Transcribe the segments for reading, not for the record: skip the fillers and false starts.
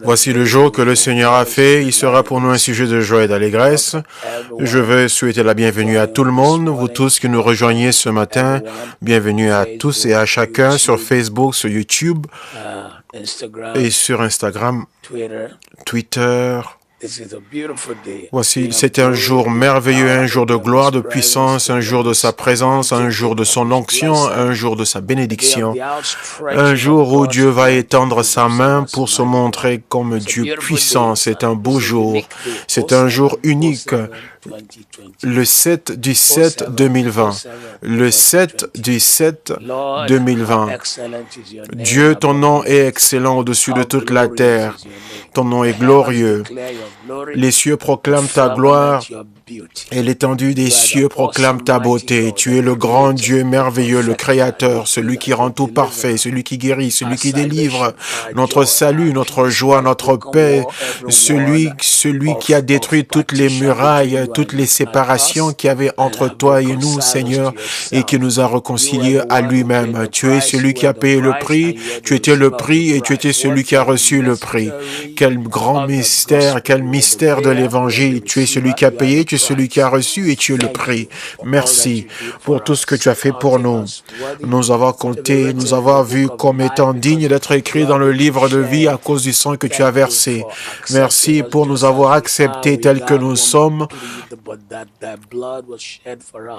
Voici le jour que le Seigneur a fait, il sera pour nous un sujet de joie et d'allégresse. Je veux souhaiter la bienvenue à tout le monde, vous tous qui nous rejoignez ce matin. Bienvenue à tous et à chacun sur Facebook, sur YouTube et sur Instagram, Twitter. Voici, c'est un jour merveilleux, un jour de gloire, de puissance, un jour de sa présence, un jour de son onction, un jour de sa bénédiction, un jour où Dieu va étendre sa main pour se montrer comme Dieu puissant. C'est un beau jour, c'est un jour unique. Le 7 du 7 2020. Le 7 du 7 2020. Dieu, ton nom est excellent au-dessus de toute la terre. Ton nom est glorieux. Les cieux proclament ta gloire et l'étendue des cieux proclame ta beauté. Tu es le grand Dieu merveilleux, le Créateur, celui qui rend tout parfait, celui qui guérit, celui qui délivre, notre salut, notre joie, notre paix, celui qui a détruit toutes les murailles, toutes les séparations qu'il y avait entre toi et nous, Seigneur, et qui nous a réconciliés à lui-même. Tu es celui qui a payé le prix, tu étais le prix et tu étais celui qui a reçu le prix. Quel grand mystère, quel mystère de l'Évangile. Tu es celui qui a payé, tu es celui qui a reçu et tu es le prix. Merci pour tout ce que tu as fait pour nous. Nous avoir compté, nous avoir vus comme étant dignes d'être écrits dans le livre de vie à cause du sang que tu as versé. Merci pour nous avoir acceptés tels que nous sommes,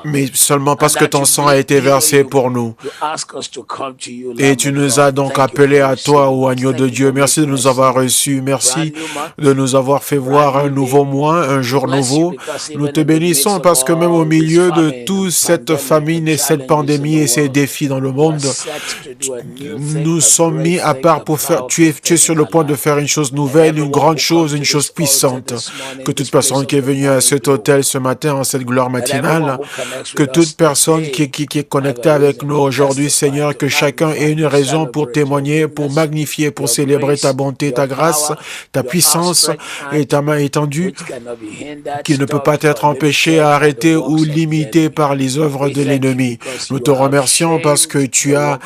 mais seulement parce que ton sang a été versé pour nous. Et tu nous as donc appelés à toi, ô agneau de Dieu. Merci de nous avoir reçus. Merci de nous avoir fait voir un nouveau mois, un jour nouveau. Nous te bénissons parce que même au milieu de toute cette famine et cette pandémie et ces défis dans le monde, nous sommes mis à part pour faire, tu es sur le point de faire une chose nouvelle, une grande chose, une chose puissante. Que toute personne qui est venue à cet hôtel ce matin, en cette gloire matinale, que toute personne qui est connectée avec nous aujourd'hui, Seigneur, que chacun ait une raison pour témoigner, pour magnifier, pour célébrer ta bonté, ta grâce, ta puissance et ta main étendue, qui ne peut pas être empêché, arrêté ou limité par les œuvres de l'ennemi. Nous te remercions parce que tu as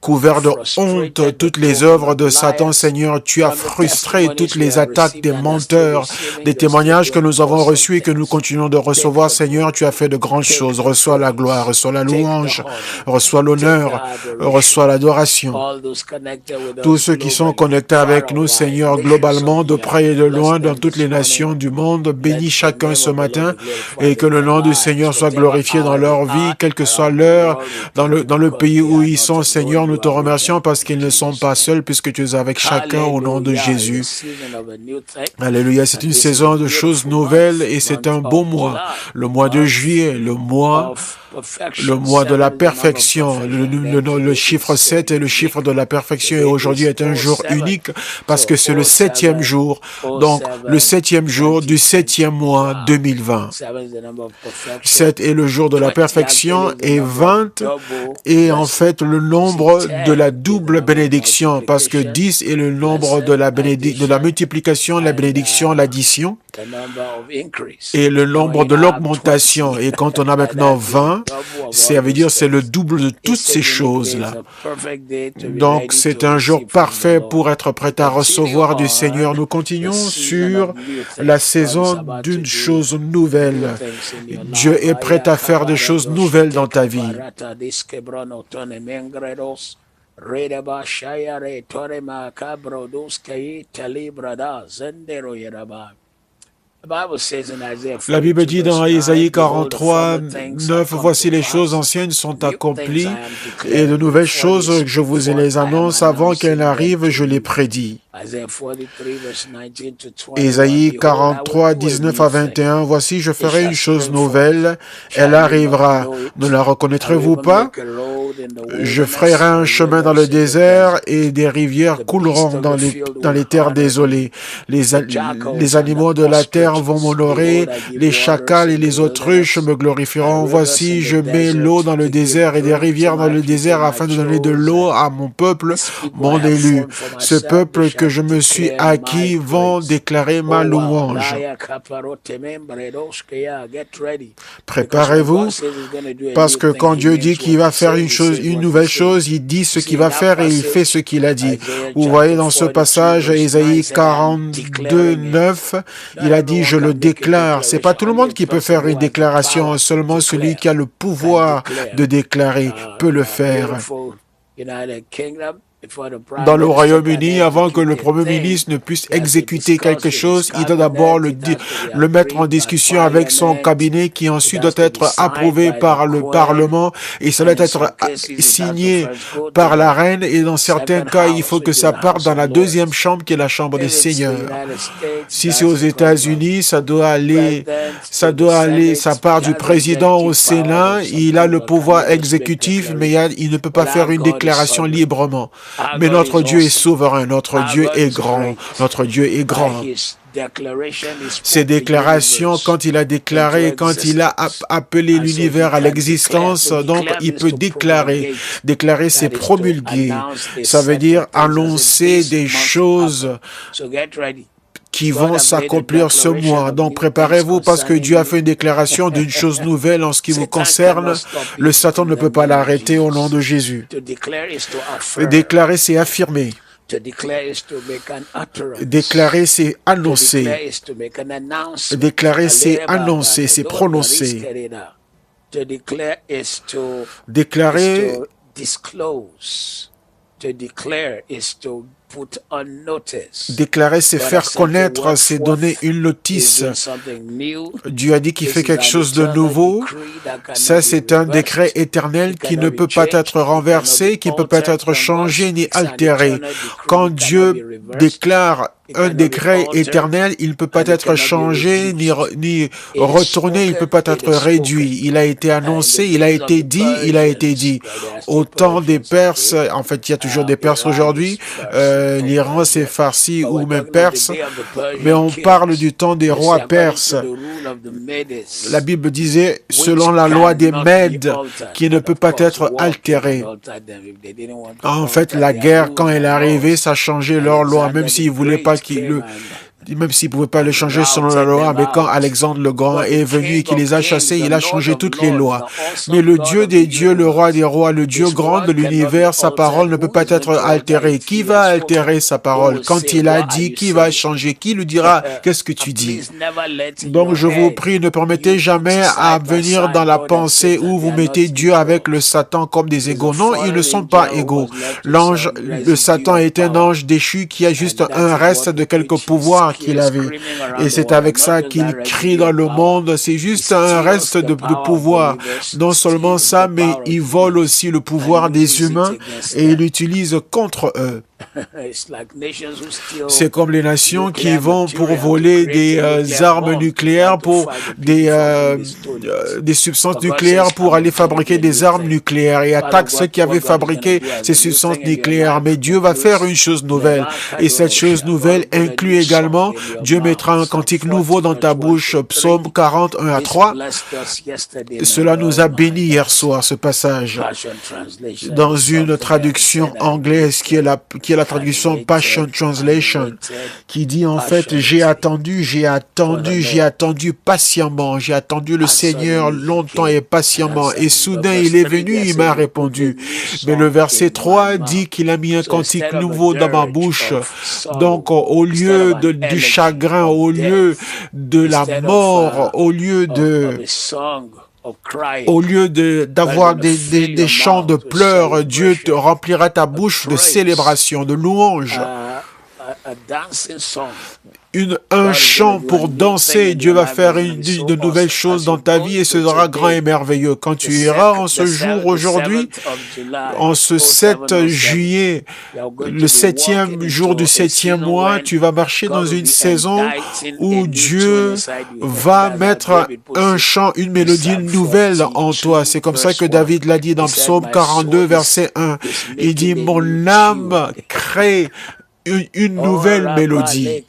couvert de honte toutes les œuvres de Satan, Seigneur. Tu as frustré toutes les attaques des menteurs, des témoignages que nous avons reçus et que nous continuons de recevoir, Seigneur. Tu as fait de grandes choses. Reçois la gloire, reçois la louange, reçois l'honneur, reçois l'adoration. Tous ceux qui sont connectés avec nous, Seigneur, globalement, de près et de loin, dans toutes les nations du monde, bénis chacun ce matin et que le nom du Seigneur soit glorifié dans leur vie, quelle que soit l'heure, dans le pays où ils sont, Seigneur. Nous te remercions parce qu'ils ne sont pas seuls, puisque tu es avec chacun au nom de Jésus. Alléluia, c'est une saison de choses nouvelles et c'est un beau mois. Le mois de juillet, le mois de la perfection. Le chiffre 7 est le chiffre de la perfection et aujourd'hui est un jour unique parce que c'est le 7e jour. Donc, le 7e jour du 7e mois 2020. 7 est le jour de la perfection et 20 est en fait le nombre de la double bénédiction parce que 10 est le nombre de la multiplication, la bénédiction, l'addition et le nombre de l'augmentation. Et quand on a maintenant 20, ça veut dire c'est le double de toutes ces choses-là. Donc, c'est un jour parfait pour être prêt à recevoir du Seigneur. Nous continuons sur la saison d'une chose nouvelle. Dieu est prêt à faire des choses nouvelles dans ta vie. La Bible dit dans Isaïe 43, 9, « Voici les choses anciennes sont accomplies, et de nouvelles choses, je vous les annonce, avant qu'elles n'arrivent, je les prédis. » Isaïe 43, 19 à 21, « Voici, je ferai une chose nouvelle, elle arrivera. Ne la reconnaîtrez-vous pas? Je ferai un chemin dans le désert et des rivières couleront dans les terres désolées. Les animaux de la terre vont m'honorer, les chacals et les autruches me glorifieront. Voici, je mets l'eau dans le désert et des rivières dans le désert afin de donner de l'eau à mon peuple, mon élu. Ce peuple que je me suis acquis vont déclarer ma louange. Préparez-vous, parce que quand Dieu dit qu'il va faire une chose une nouvelle chose, il dit ce qu'il va faire et il fait ce qu'il a dit. Vous voyez dans ce passage, Ésaïe 42, 9, il a dit, je le déclare. C'est pas tout le monde qui peut faire une déclaration, seulement celui qui a le pouvoir de déclarer peut le faire. Dans le Royaume-Uni, avant que le Premier ministre ne puisse exécuter quelque chose, il doit d'abord le mettre en discussion avec son cabinet qui ensuite doit être approuvé par le Parlement et ça doit être signé par la reine et dans certains cas, il faut que ça parte dans la deuxième chambre qui est la chambre des seigneurs. Si c'est aux États-Unis, ça part du président au Sénat, il a le pouvoir exécutif, mais il ne peut pas faire une déclaration librement. Mais notre Dieu est souverain, notre Dieu est grand, notre Dieu est grand. Ses déclarations, quand il a déclaré, quand il a appelé l'univers à l'existence, donc il peut déclarer. Déclarer, c'est promulguer. Ça veut dire annoncer des choses qui vont s'accomplir ce mois. Donc préparez-vous parce que Dieu a fait une déclaration d'une chose nouvelle en ce qui vous concerne. Le Satan ne peut pas l'arrêter au nom de Jésus. Déclarer, c'est affirmer. Déclarer, c'est annoncer. Déclarer, c'est annoncer, c'est prononcer. Déclarer, déclarer, c'est faire connaître, c'est donner une notice. Dieu a dit qu'il fait quelque chose de nouveau. Ça, c'est un décret éternel qui ne peut pas être renversé, qui ne peut pas être changé ni altéré. Quand Dieu déclare un décret éternel, il ne peut pas être changé ni retourné, il ne peut pas être réduit. Il a été annoncé, il a été dit, il a été dit. Au temps des Perses, en fait, il y a toujours des Perses aujourd'hui, l'Iran c'est farsi ou même perse, mais on parle du temps des rois perses. La Bible disait, selon la loi des Mèdes, qui ne peut pas être altérée. En fait, la guerre, quand elle est arrivée, ça changeait leur loi, même s'ils ne voulaient pas même s'ils ne pouvaient pas le changer selon la loi, mais quand Alexandre le Grand est venu et qu'il les a chassés, il a changé toutes les lois. Mais le Dieu des dieux, le roi des rois, le Dieu grand de l'univers, sa parole ne peut pas être altérée. Qui va altérer sa parole? Quand il a dit, qui va changer? Qui lui dira, qu'est-ce que tu dis? Donc je vous prie, ne permettez jamais à venir dans la pensée où vous mettez Dieu avec le Satan comme des égaux. Non, ils ne sont pas égaux. Le Satan est un ange déchu qui a juste un reste de quelque pouvoir qu'il avait. Et c'est avec ça qu'il crie dans le monde. C'est juste un reste de pouvoir. Non seulement ça, mais il vole aussi le pouvoir des humains et il l'utilise contre eux. C'est comme les nations qui vont pour voler des armes nucléaires, pour des substances nucléaires pour aller fabriquer des armes nucléaires et attaquent ceux qui avaient fabriqué ces substances nucléaires. Mais Dieu va faire une chose nouvelle et cette chose nouvelle inclut également, Dieu mettra un cantique nouveau dans ta bouche, Psaume 41 à 3. Cela nous a bénis hier soir, ce passage, dans une traduction anglaise qui est la traduction Passion Translation, qui dit en fait, j'ai attendu patiemment, j'ai attendu le Seigneur longtemps et patiemment, et soudain il est venu, il m'a répondu. Mais le verset 3 dit qu'il a mis un cantique nouveau dans ma bouche. Donc au lieu du chagrin, au lieu de la mort, au lieu d'avoir des chants de pleurs, Dieu te remplira ta bouche de célébration, de louange. Un chant pour danser. Dieu va faire de nouvelles choses dans ta vie et ce sera grand et merveilleux. Quand tu iras en ce jour aujourd'hui, en ce 7 juillet, le 7e jour du 7e mois, tu vas marcher dans une saison où Dieu va mettre un chant, une mélodie nouvelle en toi. C'est comme ça que David l'a dit dans Psaume 42, verset 1. Il dit, mon âme crée une nouvelle mélodie.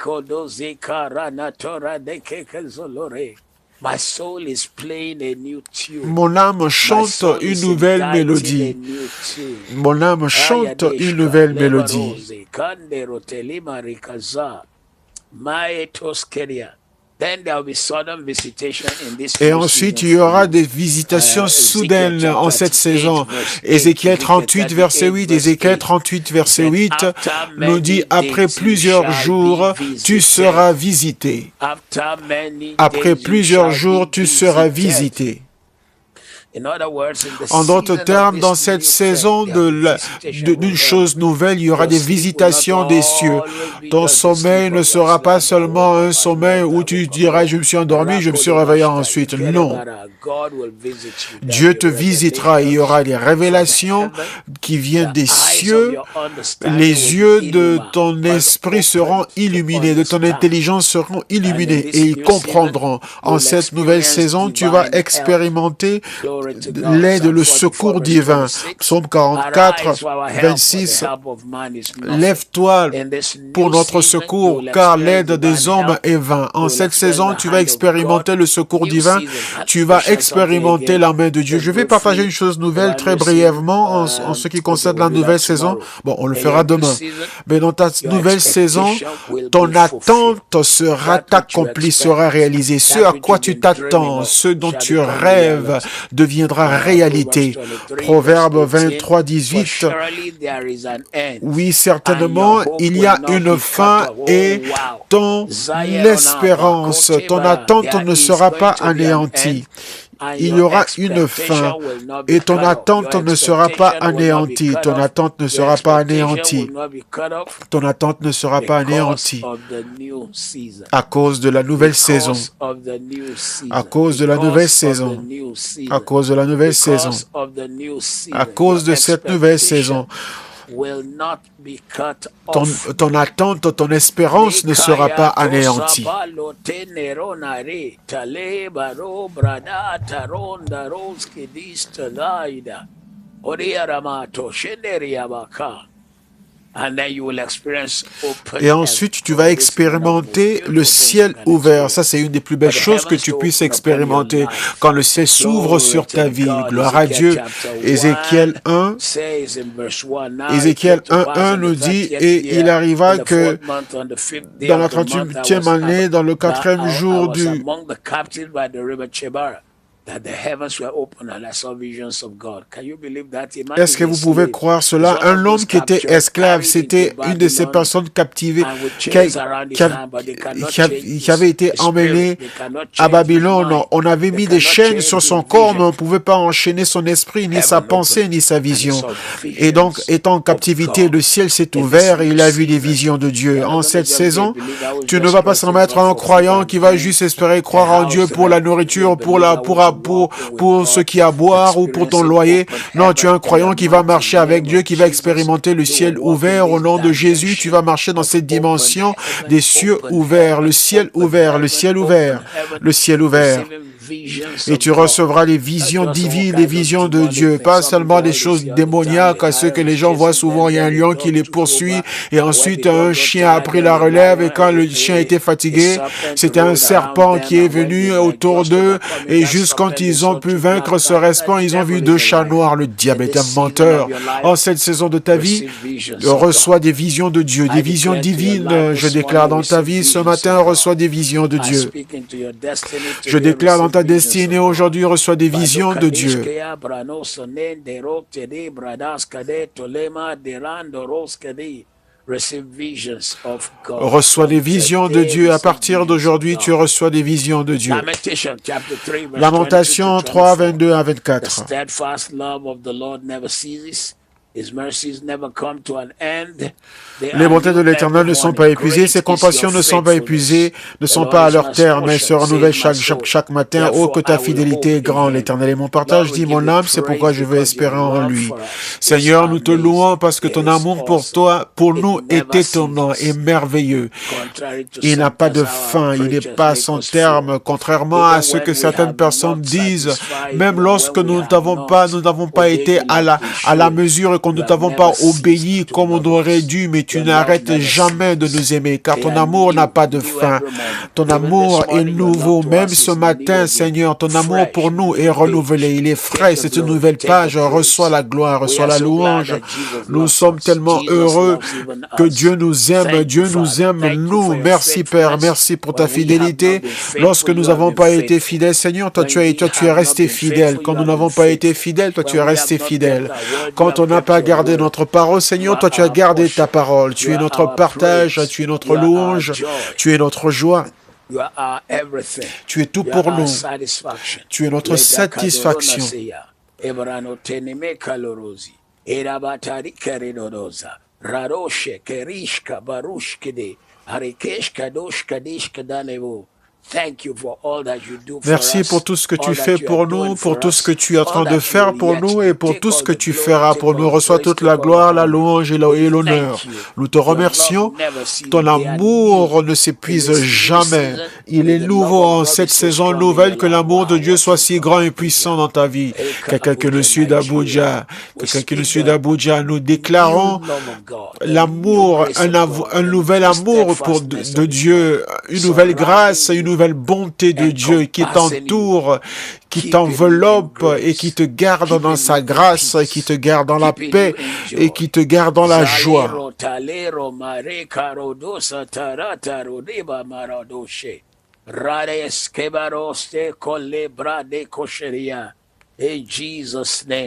Mon âme chante une nouvelle mélodie. Mon âme chante une nouvelle mélodie. Et ensuite, il y aura des visitations soudaines en cette saison. Ézéchiel 38, verset 8. Ézéchiel 38, verset 8 nous dit, après plusieurs jours, tu seras visité. Après plusieurs jours, tu seras visité. En d'autres termes, dans cette saison d'une chose nouvelle, il y aura des visitations des cieux. Ton sommeil ne sera pas seulement un sommeil où tu diras, je me suis endormi, je me suis réveillé ensuite. Non. Dieu te visitera. Il y aura des révélations qui viennent des cieux. Les yeux de ton esprit seront illuminés, de ton intelligence seront illuminés et ils comprendront. En cette nouvelle saison, tu vas expérimenter l'aide, le secours divin. Psaume 44, 26. Lève-toi pour notre secours, car l'aide des hommes est vain. En cette saison, tu vas expérimenter le secours divin. Tu vas expérimenter la main de Dieu. Je vais partager une chose nouvelle très brièvement en ce qui concerne la nouvelle saison. Bon, on le fera demain. Mais dans ta nouvelle saison, ton attente sera accomplie, sera réalisée. Ce à quoi tu t'attends, ce dont tu rêves, deviendra réalité. Proverbe 23, 18. Oui, certainement, il y a une fin et ton espérance, ton attente ne sera pas anéantie. Il y aura une fin et ton attente ne sera pas anéantie. Ton attente ne sera pas anéantie. Ton attente ne sera pas anéantie à cause de la nouvelle saison. À cause de la nouvelle saison. À cause de la nouvelle saison. À cause de cette nouvelle saison. Ton attente, ton espérance ne sera pas anéantie. Et ensuite, tu vas expérimenter le ciel ouvert. Ça, c'est une des plus belles choses que tu puisses expérimenter. Quand le ciel s'ouvre sur ta vie, gloire à Dieu. Ézéchiel 1, Ézéchiel 1 nous dit, et il arriva que dans la 38e année, dans le 4e jour du... Est-ce que vous pouvez croire cela? Un homme qui était esclave, c'était une de ces personnes captivées qui avait été emmené à Babylone. On avait mis des chaînes sur son corps, mais on ne pouvait pas enchaîner son esprit, ni sa pensée, ni sa vision. Et donc, étant en captivité, le ciel s'est ouvert et il a vu des visions de Dieu. En cette saison, tu ne vas pas s'en mettre à un croyant qui va juste espérer croire en Dieu pour la nourriture, pour ce qui a à boire ou pour ton loyer. Non, tu es un croyant qui va marcher avec Dieu, qui va expérimenter le ciel ouvert. Au nom de Jésus, tu vas marcher dans cette dimension des cieux ouverts, le ciel ouvert, le ciel ouvert, le ciel ouvert. Et tu recevras les visions divines, les visions de Dieu, pas seulement des choses démoniaques à ce que les gens voient souvent. Il y a un lion qui les poursuit et ensuite un chien a pris la relève et quand le chien était fatigué, c'était un serpent qui est venu autour d'eux et juste quand ils ont pu vaincre ce serpent, ils ont vu deux chats noirs. Le diable est un menteur. En cette saison de ta vie, reçois des visions de Dieu, des visions divines. Je déclare dans ta vie ce matin, reçois des visions de Dieu. Je déclare dans ta destinée aujourd'hui, reçois des visions de Dieu. Reçois des visions de Dieu. À partir d'aujourd'hui, tu reçois des visions de Dieu. Lamentation 3, 22 à 24. Les bontés de l'Éternel ne sont pas épuisées, ses compassions ne sont pas épuisées, ne sont pas à leur terme, mais se renouvellent chaque matin. Oh, que ta fidélité est grande, l'Éternel est mon partage, dit mon âme, c'est pourquoi je veux espérer en lui. Seigneur, nous te louons parce que ton amour pour toi, pour nous, est étonnant et merveilleux. Il n'a pas de fin, il n'est pas à son terme, contrairement à ce que certaines personnes disent, même lorsque nous n'avons pas été à la mesure que nous ne t'avons pas obéi comme on aurait dû, mais tu n'arrêtes jamais de nous aimer, car ton amour n'a pas de fin. Ton amour est nouveau, même ce matin, Seigneur, ton amour pour nous est renouvelé, il est frais, c'est une nouvelle page, reçois la gloire, reçois la louange. Nous sommes tellement heureux que Dieu nous aime, nous. Merci Père, merci pour ta fidélité. Lorsque nous n'avons pas été fidèles, Seigneur, toi tu es resté fidèle. Quand nous n'avons pas été fidèles, toi tu es resté fidèle. Quand on n'a pas gardé notre parole, Seigneur, toi tu as gardé ta parole. Tu es notre partage, tu es notre louange, tu es notre joie. Tu es tout pour nous. Tu es notre satisfaction. Merci pour tout ce que tu fais pour nous, pour tout ce que tu es en train de faire pour nous et pour tout ce que tu feras pour nous. Reçois toute la gloire, la louange et l'honneur. Nous te remercions. Ton amour ne s'épuise jamais. Il est nouveau en cette saison nouvelle. Que l'amour de Dieu soit si grand et puissant dans ta vie. Quelqu'un qui nous suit d'Abuja, nous déclarons l'amour, un nouvel amour de Dieu, une nouvelle grâce, une nouvelle bonté de Dieu qui t'entoure, qui t'enveloppe et qui te garde dans sa grâce, qui te garde dans la paix et qui te garde dans la joie.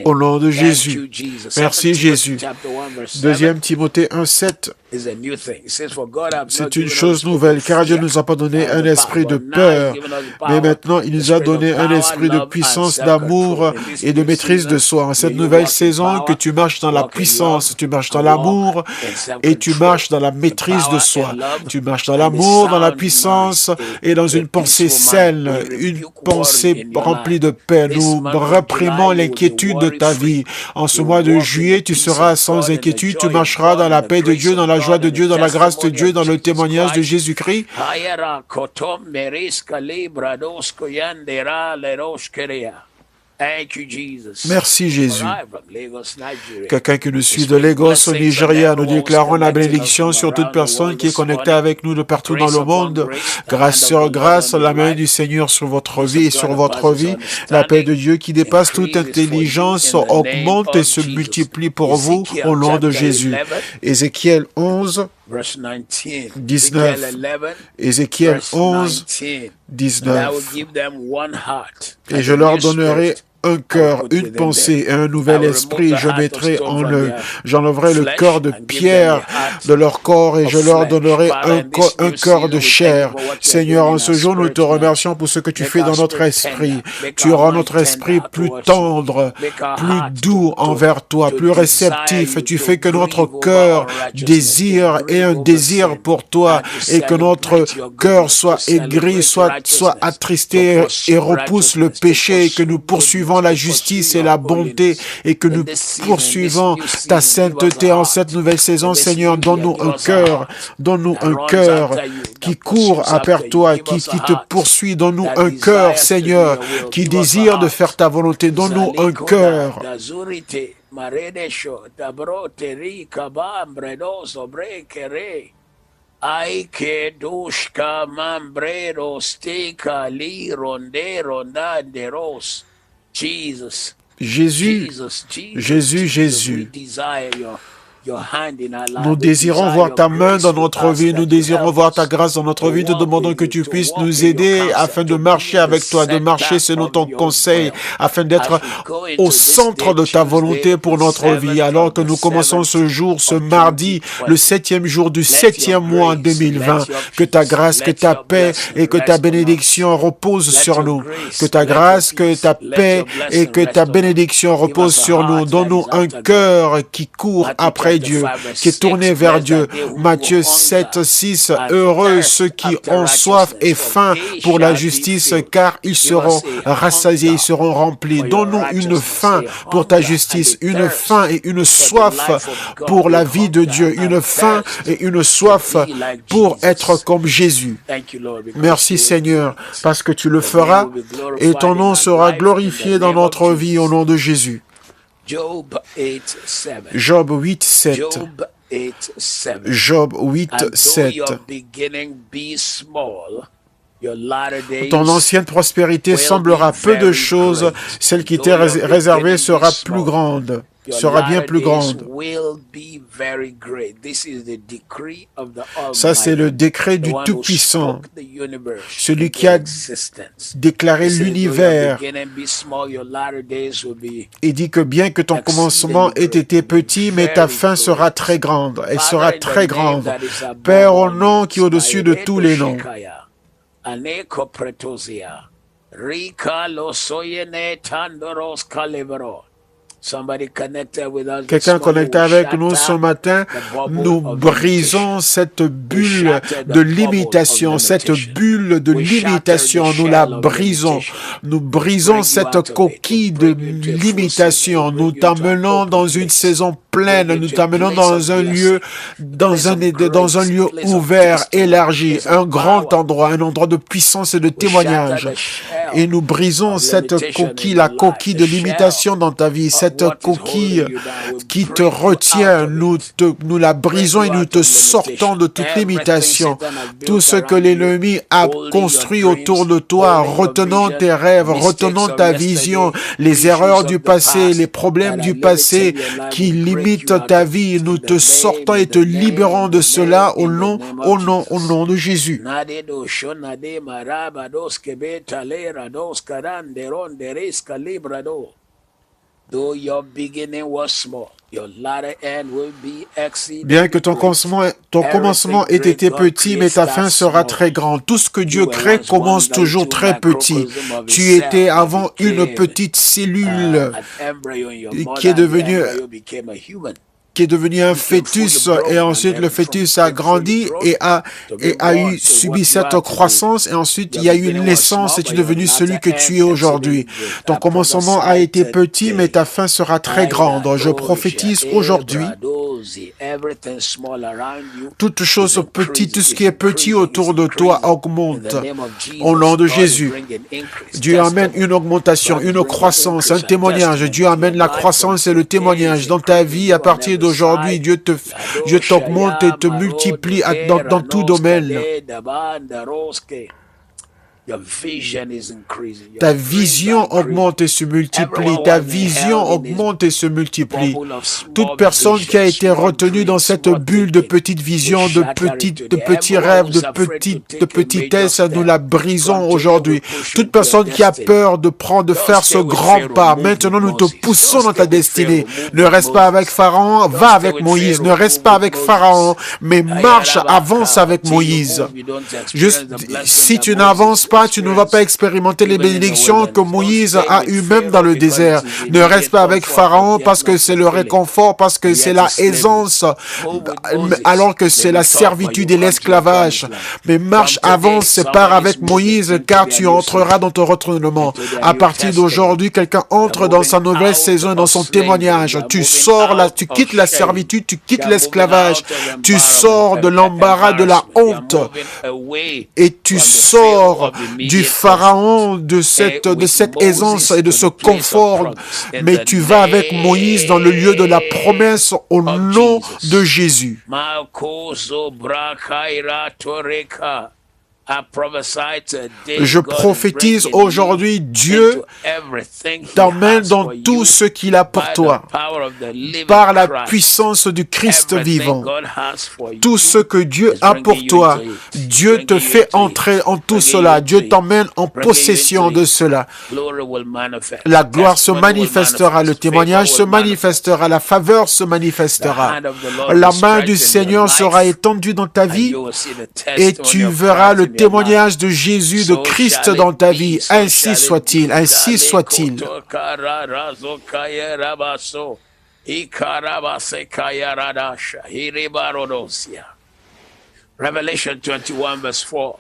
Au nom de Jésus. Merci Jésus. 2 Timothée 1:7. C'est une chose nouvelle, car Dieu ne nous a pas donné un esprit de peur, mais maintenant il nous a donné un esprit de puissance, d'amour et de maîtrise de soi. En cette nouvelle saison, que tu marches dans la puissance, tu marches dans l'amour et tu marches dans la maîtrise de soi. Tu marches dans l'amour, dans la puissance et dans une pensée saine, une pensée remplie de paix. Nous réprimons l'inquiétude de ta vie. En ce mois de juillet, tu seras sans inquiétude, tu marcheras dans la paix de Dieu, dans la joie de Dieu, dans la grâce de Dieu, dans le témoignage de Jésus-Christ. Merci Jésus. Quelqu'un qui nous suit de Lagos au Nigeria, nous déclarons la bénédiction sur toute personne qui est connectée avec nous de partout dans le monde. Grâce sur grâce, la main du Seigneur sur votre vie et sur votre vie. La paix de Dieu qui dépasse toute intelligence augmente et se multiplie pour vous au nom de Jésus. Ézéchiel 11, 19. Ézéchiel 11, 19. Et je leur donnerai un cœur, une pensée et un nouvel esprit, je mettrai en eux. J'enlèverai le cœur de pierre de leur corps et je leur donnerai un cœur de chair. Seigneur, en ce jour, nous te remercions pour ce que tu fais dans notre esprit. Tu rends notre esprit plus tendre, plus doux envers toi, plus réceptif. Tu fais que notre cœur désire et un désir pour toi et que notre cœur soit aigri, soit attristé et repousse le péché et que nous poursuivons la justice et la bonté et que nous poursuivons ta sainteté en cette nouvelle saison. Seigneur, donne-nous un cœur qui court après toi, qui te poursuit. Donne-nous un cœur, Seigneur, qui désire de faire ta volonté. Donne-nous un cœur. Jésus. Nous désirons voir ta main dans notre vie, nous désirons voir ta grâce dans notre vie. Nous te demandons que tu puisses nous aider afin de marcher avec toi, de marcher selon ton conseil, afin d'être au centre de ta volonté pour notre vie. Alors que nous commençons ce jour, ce mardi, le 7e jour du 7e mois en 2020, que ta grâce, que ta paix et que ta bénédiction reposent sur nous. Que ta grâce, que ta paix et que ta bénédiction reposent sur nous. Donne-nous un cœur qui court après Dieu, qui est tourné vers Dieu. Matthieu 7, 6, heureux ceux qui ont soif et faim pour la justice, car ils seront rassasiés, ils seront remplis. Donne-nous une faim pour ta justice, une faim et une soif pour la vie de Dieu, une faim et une soif pour être comme Jésus. Merci Seigneur, parce que tu le feras et ton nom sera glorifié dans notre vie au nom de Jésus. Job 8, 7. Job 8, 7. Ton ancienne prospérité semblera peu de choses, celle qui t'est réservée sera plus grande, sera bien plus grande. Ça, c'est le décret du Tout-Puissant, celui qui a déclaré l'univers et dit que bien que ton commencement ait été petit, mais ta fin sera très grande. Elle sera très grande. Père, au nom qui est au-dessus de tous les noms. Quelqu'un connecté avec nous ce matin, nous brisons cette bulle de limitation, nous la brisons. Nous brisons cette coquille de limitation, nous t'emmenons dans une saison pleine, nous t'emmenons dans un lieu, dans un lieu ouvert, élargi, un grand endroit, un endroit de puissance et de témoignage. Et nous brisons cette coquille, la coquille de limitation dans ta vie, cette coquille qui te retient, nous la brisons et nous te sortons de toute limitation. Tout ce que l'ennemi a construit autour de toi, retenant tes rêves, retenant ta vision, les erreurs du passé, les problèmes du passé qui limitent ta vie, nous te sortons et te libérons de cela au nom de Jésus. Bien que ton commencement ait été petit, mais ta fin sera très grande. Tout ce que Dieu crée commence toujours très petit. Tu étais avant une petite cellule qui est devenue un fœtus, et ensuite le fœtus a grandi et a subi cette croissance, et ensuite il y a eu une naissance et tu es devenu celui que tu es aujourd'hui. Ton commencement a été petit, mais ta fin sera très grande. Je prophétise aujourd'hui, toute chose petite, tout ce qui est petit autour de toi augmente. Au nom de Jésus, Dieu amène une augmentation, une croissance, un témoignage. Dieu amène la croissance et le témoignage dans ta vie à partir d'aujourd'hui. Dieu t'augmente et te multiplie dans tout domaine. Ta vision augmente et se multiplie. Ta vision augmente et se multiplie. Toute personne qui a été retenue dans cette bulle de petite vision, de petits rêves, de petitesse, nous la brisons aujourd'hui. Toute personne qui a peur de faire ce grand pas, maintenant nous te poussons dans ta destinée. Ne reste pas avec Pharaon, va avec Moïse. Ne reste pas avec Pharaon, mais marche, avance avec Moïse. Juste, si tu n'avances pas, tu ne vas pas expérimenter les bénédictions que Moïse a eues même dans le désert. Ne reste pas avec Pharaon parce que c'est le réconfort, parce que c'est la aisance, alors que c'est la servitude et l'esclavage. Mais marche, avance, pars avec Moïse, car tu entreras dans ton retournement. À partir d'aujourd'hui, quelqu'un entre dans sa nouvelle saison et dans son témoignage. Tu sors là, tu quittes la servitude, tu quittes l'esclavage, tu sors de l'embarras, de la honte, et tu sors du Pharaon, de cette aisance et de ce confort, mais tu vas avec Moïse dans le lieu de la promesse au nom de Jésus. Je prophétise aujourd'hui, Dieu t'emmène dans tout ce qu'il a pour toi, par la puissance du Christ vivant. Tout ce que Dieu a pour toi, Dieu te fait entrer en tout cela. Dieu t'emmène en possession de cela. La gloire se manifestera, le témoignage se manifestera, la faveur se manifestera. La main du Seigneur sera étendue dans ta vie et tu verras le témoignage de Jésus, de Christ dans ta vie. Ainsi soit-il, ainsi soit-il.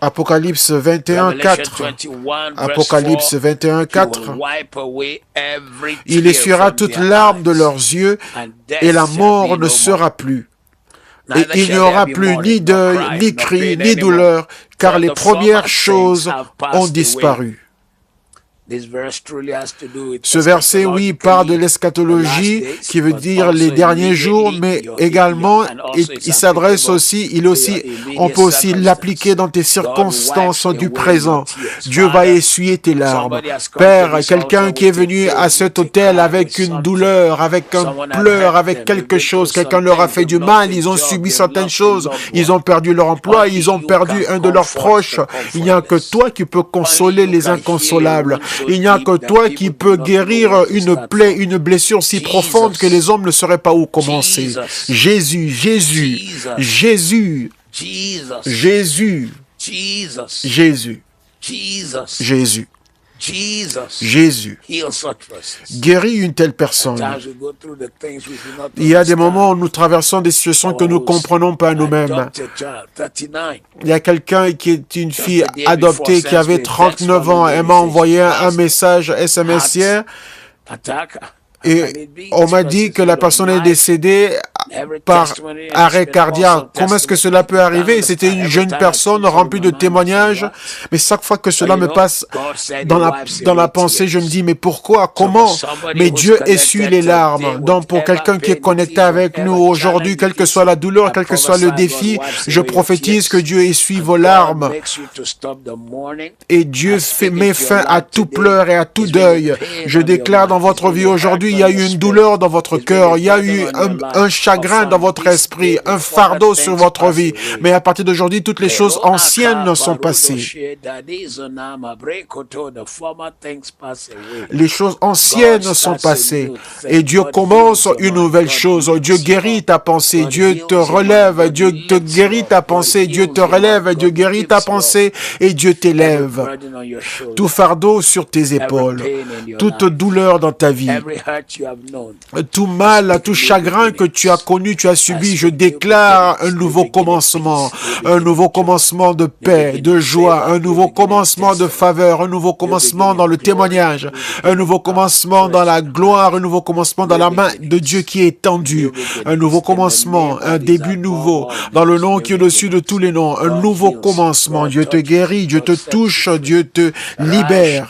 Apocalypse 21, 4. Apocalypse 21, 4. Il essuiera toute larme de leurs yeux et la mort ne sera plus. Et il n'y aura plus ni deuil, ni cri, ni douleur, car les premières choses ont disparu. Ce verset, oui, parle de l'eschatologie, qui veut dire les derniers jours, mais également, il s'adresse aussi, on peut aussi l'appliquer dans tes circonstances du présent. Dieu va essuyer tes larmes. Père, quelqu'un qui est venu à cet hôtel avec une douleur, avec un pleur, avec quelque chose, quelqu'un leur a fait du mal, ils ont subi certaines choses, ils ont perdu leur emploi, ils ont perdu un de leurs proches. Il n'y a que toi qui peux consoler les inconsolables. Il n'y a que toi qui peux guérir une plaie, une blessure si profonde que les hommes ne sauraient pas où commencer. Jésus, Jésus, Jésus, Jésus, Jésus, Jésus. Jésus guérit une telle personne. Il y a des moments où nous traversons des situations que nous ne comprenons pas nous-mêmes. Il y a quelqu'un qui est une fille adoptée qui avait 39 ans. Elle m'a envoyé un message SMS hier. Et on m'a dit que la personne est décédée par arrêt cardiaque. Comment est-ce que cela peut arriver? C'était une jeune personne remplie de témoignages, mais chaque fois que cela me passe dans la pensée, je me dis, mais pourquoi? Comment? Mais Dieu essuie les larmes. Donc pour quelqu'un qui est connecté avec nous aujourd'hui, quelle que soit la douleur, quel que soit le défi, je prophétise que Dieu essuie vos larmes. Et Dieu met fin à tout pleur et à tout deuil. Je déclare dans votre vie aujourd'hui, il y a eu une douleur dans votre cœur, il y a eu un chagrin dans votre esprit, un fardeau sur votre vie. Mais à partir d'aujourd'hui, toutes les choses anciennes sont passées. Les choses anciennes sont passées. Et Dieu commence une nouvelle chose. Dieu guérit ta pensée. Dieu te relève. Dieu te guérit ta pensée. Dieu te relève. Dieu guérit ta pensée. Et Dieu t'élève. Tout fardeau sur tes épaules. Toute douleur dans ta vie. Tout mal, tout chagrin que tu as connu, tu as subi, je déclare un nouveau commencement de paix, de joie, un nouveau commencement de faveur, un nouveau commencement dans le témoignage, un nouveau commencement dans la gloire, un nouveau commencement dans la main de Dieu qui est tendue, un nouveau commencement, un début nouveau, dans le nom qui est au-dessus de tous les noms, un nouveau commencement. Dieu te guérit, Dieu te touche, Dieu te libère.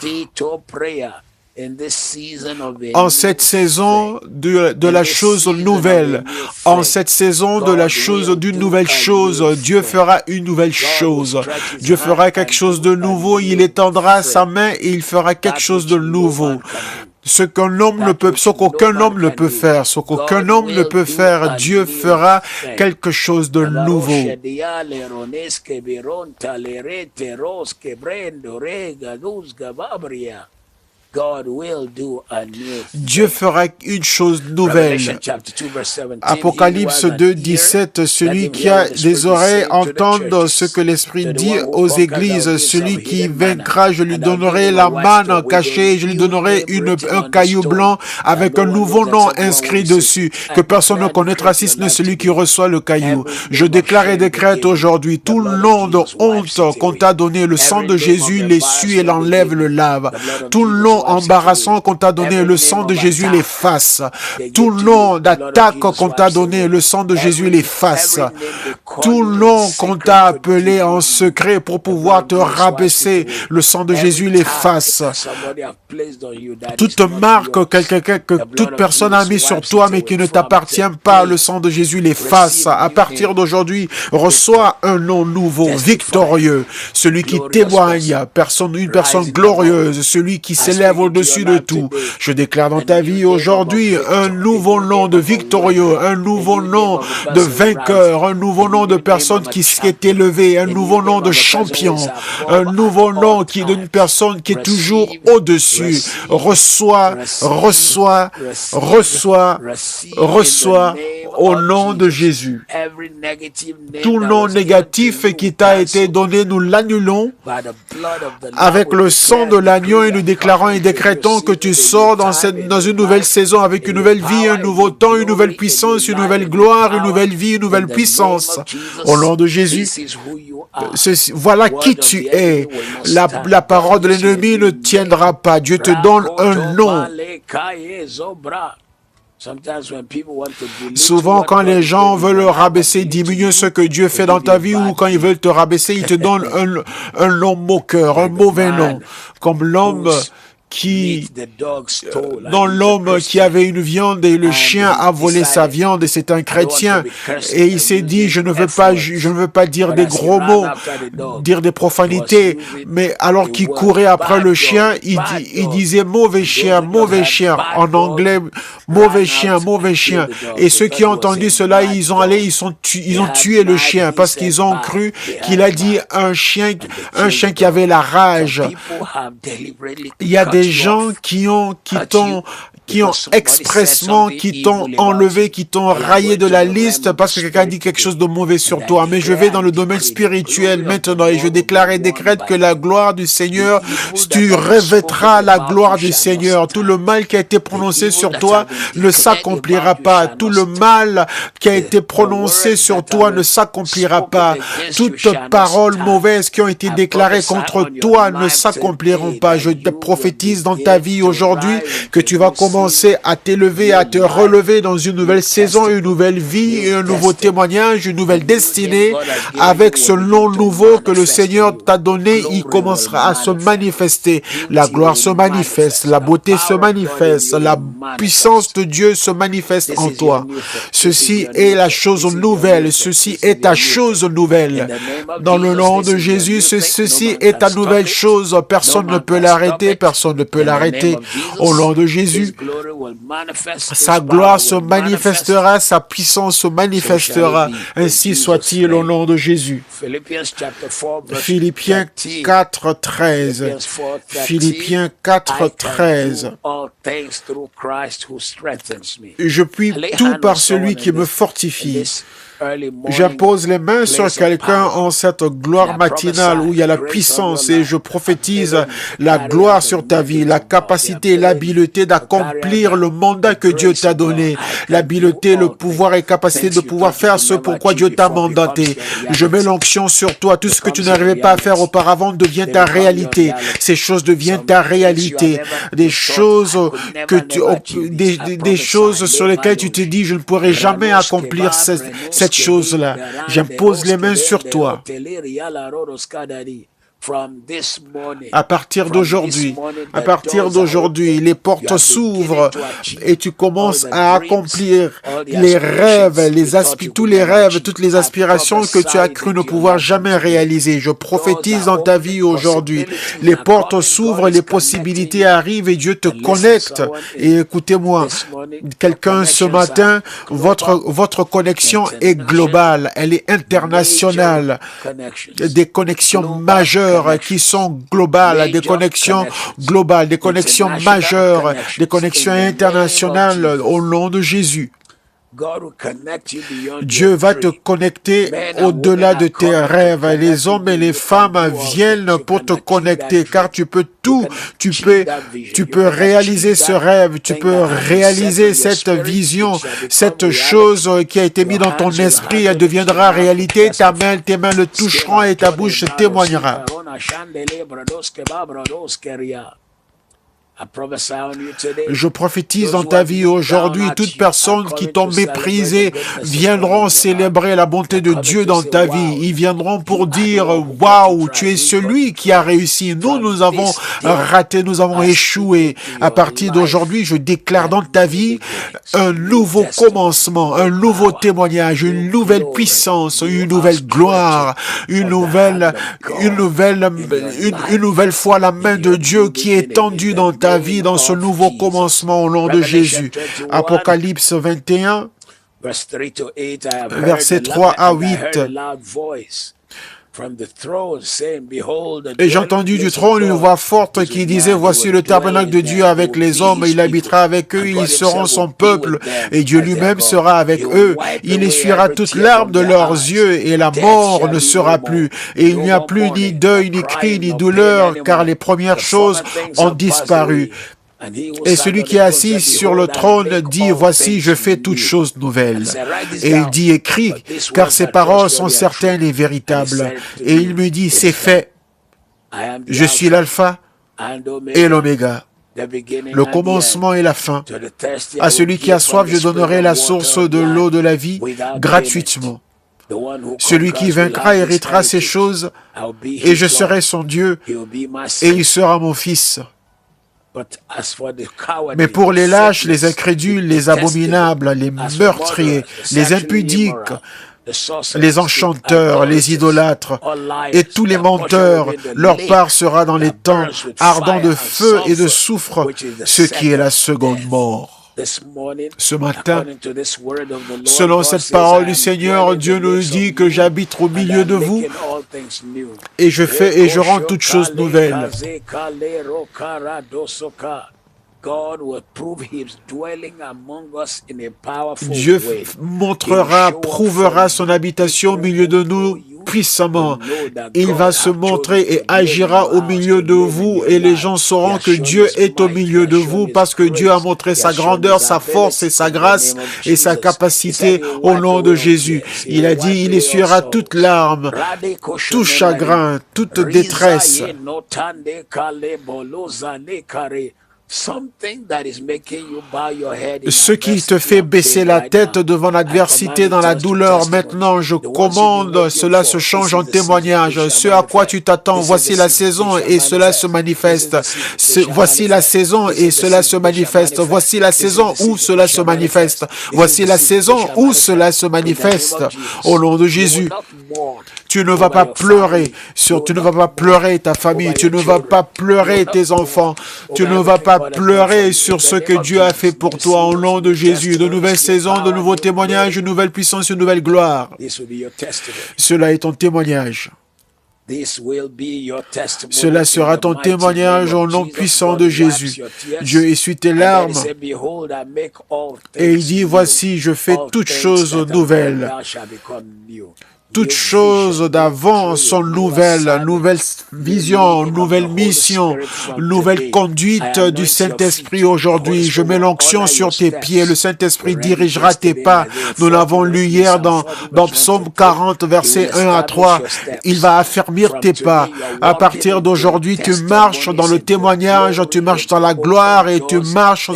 En cette saison de la chose nouvelle, en cette saison de la chose d'une nouvelle chose, Dieu fera une nouvelle chose. Dieu fera quelque chose de nouveau, il étendra sa main et il fera quelque chose de nouveau. Ce qu'aucun homme ne peut faire, Dieu fera quelque chose de nouveau. Dieu fera une chose nouvelle. Apocalypse 2, 17, celui qui a des oreilles entende ce que l'Esprit dit aux églises. Celui qui vaincra, je lui donnerai la manne cachée, je lui donnerai un caillou blanc avec un nouveau nom inscrit dessus, que personne ne connaîtra si ce n'est celui qui reçoit le caillou. Je déclare et décrète aujourd'hui, tout le nom de honte qu'on t'a donné, le sang de Jésus l'essuie et l'enlève, le lave. Tout le nom embarrassant qu'on t'a donné, le sang de Jésus l'efface. Tout le nom d'attaque qu'on t'a donné, le sang de Jésus l'efface. Tout le nom qu'on t'a appelé en secret pour pouvoir te rabaisser, le sang de Jésus l'efface. Toute marque que toute personne a mis sur toi mais qui ne t'appartient pas, le sang de Jésus l'efface. À partir d'aujourd'hui, reçois un nom nouveau, victorieux, celui qui témoigne, une personne glorieuse, celui qui s'élève au-dessus de tout. Je déclare dans ta vie aujourd'hui un nouveau nom de victorieux, un nouveau nom de vainqueur, un nouveau nom de personne qui s'est élevée, un nouveau nom de champion, un nouveau nom d'une personne qui est toujours au-dessus. Reçois au nom de Jésus. Tout nom négatif qui t'a été donné, nous l'annulons avec le sang de l'agneau et nous déclarons et décrétons que tu sors dans une nouvelle saison avec une nouvelle vie, un nouveau temps, une nouvelle puissance, une nouvelle gloire, une nouvelle vie, une nouvelle puissance. Au nom de Jésus, voilà qui tu es. La parole de l'ennemi ne tiendra pas. Dieu te donne un nom. Souvent, quand les gens veulent rabaisser, diminuer ce que Dieu fait dans ta vie, ou quand ils veulent te rabaisser, ils te donnent un nom moqueur, un mauvais nom, comme l'homme dans l'homme qui avait une viande et le chien a volé sa viande et c'est un chrétien et il s'est dit je ne veux pas dire des gros mots, dire des profanités, mais alors qu'il courait après le chien, il disait mauvais chien en anglais, mauvais chien. Et ceux qui ont entendu cela, ils ont tué le chien parce qu'ils ont cru qu'il a dit un chien qui avait la rage. Il y a des gens qui t'ont expressement, qui t'ont enlevé, qui t'ont rayé de la liste parce que quelqu'un dit quelque chose de mauvais sur toi. Mais je vais dans le domaine spirituel maintenant et je déclare et décrète que la gloire du Seigneur, tu revêtras la gloire du Seigneur. Tout le mal qui a été prononcé sur toi ne s'accomplira pas. Tout le mal qui a été prononcé sur toi ne s'accomplira pas. Toutes paroles mauvaises qui ont été déclarées contre toi ne s'accompliront pas. Je te prophétise dans ta vie aujourd'hui que tu vas commencer à t'élever, à te relever dans une nouvelle saison, une nouvelle vie, un nouveau témoignage, une nouvelle destinée. Avec ce nom nouveau que le Seigneur t'a donné, il commencera à se manifester. La gloire se manifeste, la beauté se manifeste, la puissance de Dieu se manifeste en toi. Ceci est la chose nouvelle, ceci est ta chose nouvelle. Dans le nom de Jésus, ceci est ta nouvelle chose. Personne ne peut l'arrêter, personne ne peut l'arrêter. Au nom de Jésus, sa gloire se manifestera, sa puissance se manifestera. Ainsi soit-il au nom de Jésus. Philippiens 4:13. Philippiens 4:13. Je puis tout par celui qui me fortifie. J'impose les mains sur quelqu'un en cette gloire matinale où il y a la puissance et je prophétise la gloire sur ta vie, la capacité et l'habileté d'accomplir le mandat que Dieu t'a donné, l'habileté, le pouvoir et capacité de pouvoir faire ce pourquoi Dieu t'a mandaté. Je mets l'onction sur toi, tout ce que tu n'arrivais pas à faire auparavant devient ta réalité. Ces choses deviennent ta réalité. Des choses des choses sur lesquelles tu te dis je ne pourrai jamais accomplir cette chose-là. J'impose les mains sur toi. À partir d'aujourd'hui, les portes s'ouvrent et tu commences à accomplir les rêves, tous les rêves, toutes les aspirations que tu as cru ne pouvoir jamais réaliser. Je prophétise dans ta vie aujourd'hui. Les portes s'ouvrent, les possibilités arrivent et Dieu te connecte. Et écoutez-moi, quelqu'un ce matin, votre connexion est globale, elle est internationale. Des connexions majeures qui sont globales, des connexions globales, des connexions majeures, des connexions internationales au nom de Jésus. Dieu va te connecter au-delà de tes rêves. Les hommes et les femmes viennent pour te connecter car tu peux réaliser ce rêve, tu peux réaliser cette vision, cette chose qui a été mise dans ton esprit, elle deviendra réalité, tes mains le toucheront et ta bouche témoignera. Je prophétise dans ta vie aujourd'hui, toutes personnes qui t'ont méprisé viendront célébrer la bonté de Dieu dans ta vie. Ils viendront pour dire, waouh, tu es celui qui a réussi. Nous avons raté, nous avons échoué. À partir d'aujourd'hui, je déclare dans ta vie un nouveau commencement, un nouveau témoignage, une nouvelle puissance, une nouvelle gloire, une nouvelle fois la main de Dieu qui est tendue dans ta vie dans ce nouveau commencement au nom de Jésus. Apocalypse 21, versets 3 à 8. Et j'ai entendu du trône une voix forte qui disait, voici le tabernacle de Dieu avec les hommes, il habitera avec eux, ils seront son peuple, et Dieu lui-même sera avec eux. Il essuiera toute larme de leurs yeux, et la mort ne sera plus. Et il n'y a plus ni deuil, ni cri, ni douleur, car les premières choses ont disparu. Et celui qui est assis sur le trône dit, voici, je fais toutes choses nouvelles. Et il dit, écris, car ces paroles sont certaines et véritables. Et il me dit, c'est fait. Je suis l'alpha et l'oméga, le commencement et la fin. À celui qui a soif, je donnerai la source de l'eau de la vie gratuitement. Celui qui vaincra héritera ces choses, et je serai son Dieu, et il sera mon fils. Mais pour les lâches, les incrédules, les abominables, les meurtriers, les impudiques, les enchanteurs, les idolâtres et tous les menteurs, leur part sera dans les temps ardents de feu et de soufre, ce qui est la seconde mort. Ce matin, selon cette parole du Seigneur, Dieu nous dit que j'habite au milieu de vous et je rends toutes choses nouvelles. Dieu prouvera son habitation au milieu de nous puissamment. Il va se montrer et agira au milieu de vous et les gens sauront que Dieu est au milieu de vous parce que Dieu a montré sa grandeur, sa force et sa grâce et sa capacité au nom de Jésus. Il a dit, il essuiera toute larme, tout chagrin, toute détresse. Ce qui te fait baisser la tête devant l'adversité dans la douleur, maintenant je commande, cela se change en témoignage. Ce à quoi tu t'attends, voici la saison et cela se manifeste. Voici la saison et cela se manifeste. Voici la saison où cela se manifeste. Voici la saison où cela se manifeste. Au nom de Jésus. Tu ne vas pas pleurer tu ne vas pas pleurer ta famille, tu ne vas pas pleurer tes enfants, tu ne vas pas pleurer sur ce que Dieu a fait pour toi au nom de Jésus. De nouvelles saisons, de nouveaux témoignages, de nouvelles puissances, de nouvelles gloires. Cela est ton témoignage. Cela sera ton témoignage au nom puissant de Jésus. Dieu essuie tes larmes et il dit, voici, je fais toutes choses nouvelles. Toutes choses d'avant sont nouvelles, nouvelle vision, nouvelle mission, nouvelle conduite du Saint-Esprit aujourd'hui. Je mets l'onction sur tes pieds, le Saint-Esprit dirigera tes pas. Nous l'avons lu hier dans Psaume 40, versets 1 à 3. Il va affermir tes pas. À partir d'aujourd'hui, tu marches dans le témoignage, tu marches dans la gloire et tu marches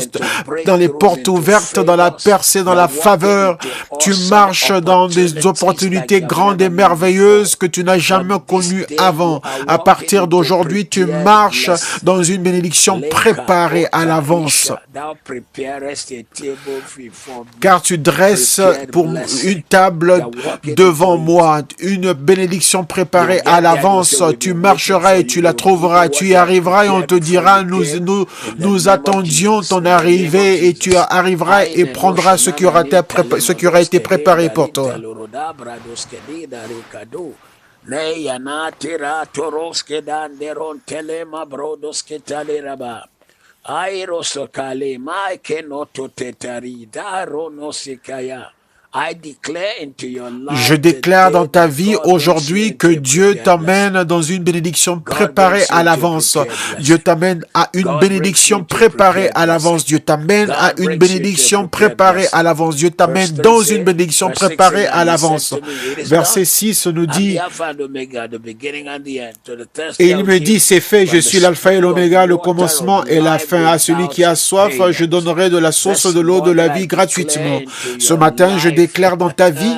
dans les portes ouvertes, dans la percée, dans la faveur. Tu marches dans des opportunités grandes et merveilleuses que tu n'as jamais connues avant. À partir d'aujourd'hui, tu marches dans une bénédiction préparée à l'avance. Car tu dresses pour une table devant moi, une bénédiction préparée à l'avance. Tu marcheras et tu la trouveras. Tu y arriveras et on te dira, nous attendions ton arrivée et tu arriveras et prendras ce qui aura été préparé pour toi. Je déclare dans ta vie aujourd'hui que Dieu t'amène dans une bénédiction préparée à l'avance. Dieu t'amène à une bénédiction préparée à l'avance. Dieu t'amène à une bénédiction préparée à l'avance. Dieu t'amène dans une bénédiction préparée à l'avance. Verset 6 nous dit, et il me dit, c'est fait, je suis l'alpha et l'oméga, le commencement et la fin. À celui qui a soif, je donnerai de la source de l'eau de la vie gratuitement. Ce matin, je déclare dans ta vie,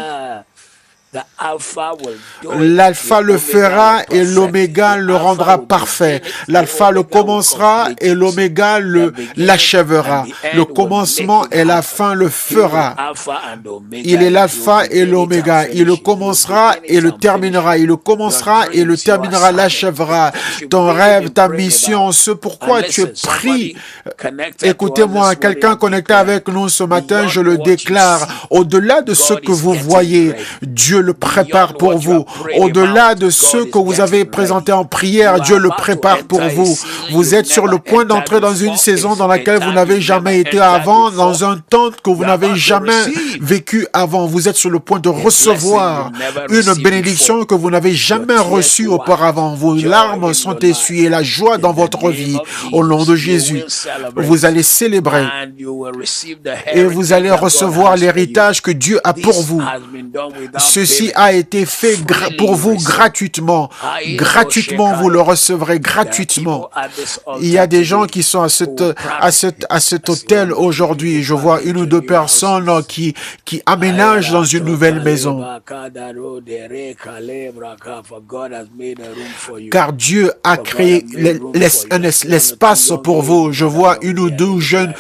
l'alpha le fera et l'oméga le rendra parfait. L'alpha le commencera et l'oméga l'achèvera. Le commencement et la fin le fera. Il est l'alpha et l'oméga. Il le commencera et le terminera. Il le commencera et le terminera, l'achèvera. Ton rêve, ta mission, ce pourquoi tu es pris. Écoutez-moi, quelqu'un connecté avec nous ce matin, je le déclare. Au-delà de ce que vous voyez, Dieu le prépare pour vous. Au-delà de ce que vous avez présenté en prière, Dieu le prépare pour vous. Vous êtes sur le point d'entrer dans une saison dans laquelle vous n'avez jamais été avant, dans un temps que vous n'avez jamais vécu avant. Vous êtes sur le point de recevoir une bénédiction que vous n'avez jamais reçue auparavant. Vos larmes sont essuyées, la joie dans votre vie. Au nom de Jésus, vous allez célébrer et vous allez recevoir l'héritage que Dieu a pour vous. Ceci a été fait pour vous gratuitement. Gratuitement, vous le recevrez gratuitement. Il y a des gens qui sont à cet hôtel aujourd'hui. Je vois une ou deux personnes qui aménagent dans une nouvelle maison. Car Dieu a créé l'espace pour vous. Je vois une ou deux jeunes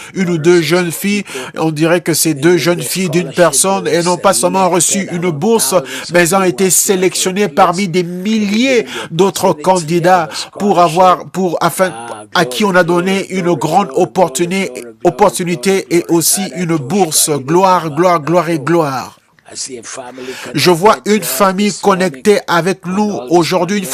filles. On dirait que c'est deux jeunes filles d'une personne et n'ont pas seulement reçu une bourse, mais elles ont été sélectionnées parmi des milliers d'autres candidats à qui on a donné une grande opportunité et aussi une bourse. Gloire, gloire, gloire et gloire. Je vois une famille connectée avec nous aujourd'hui,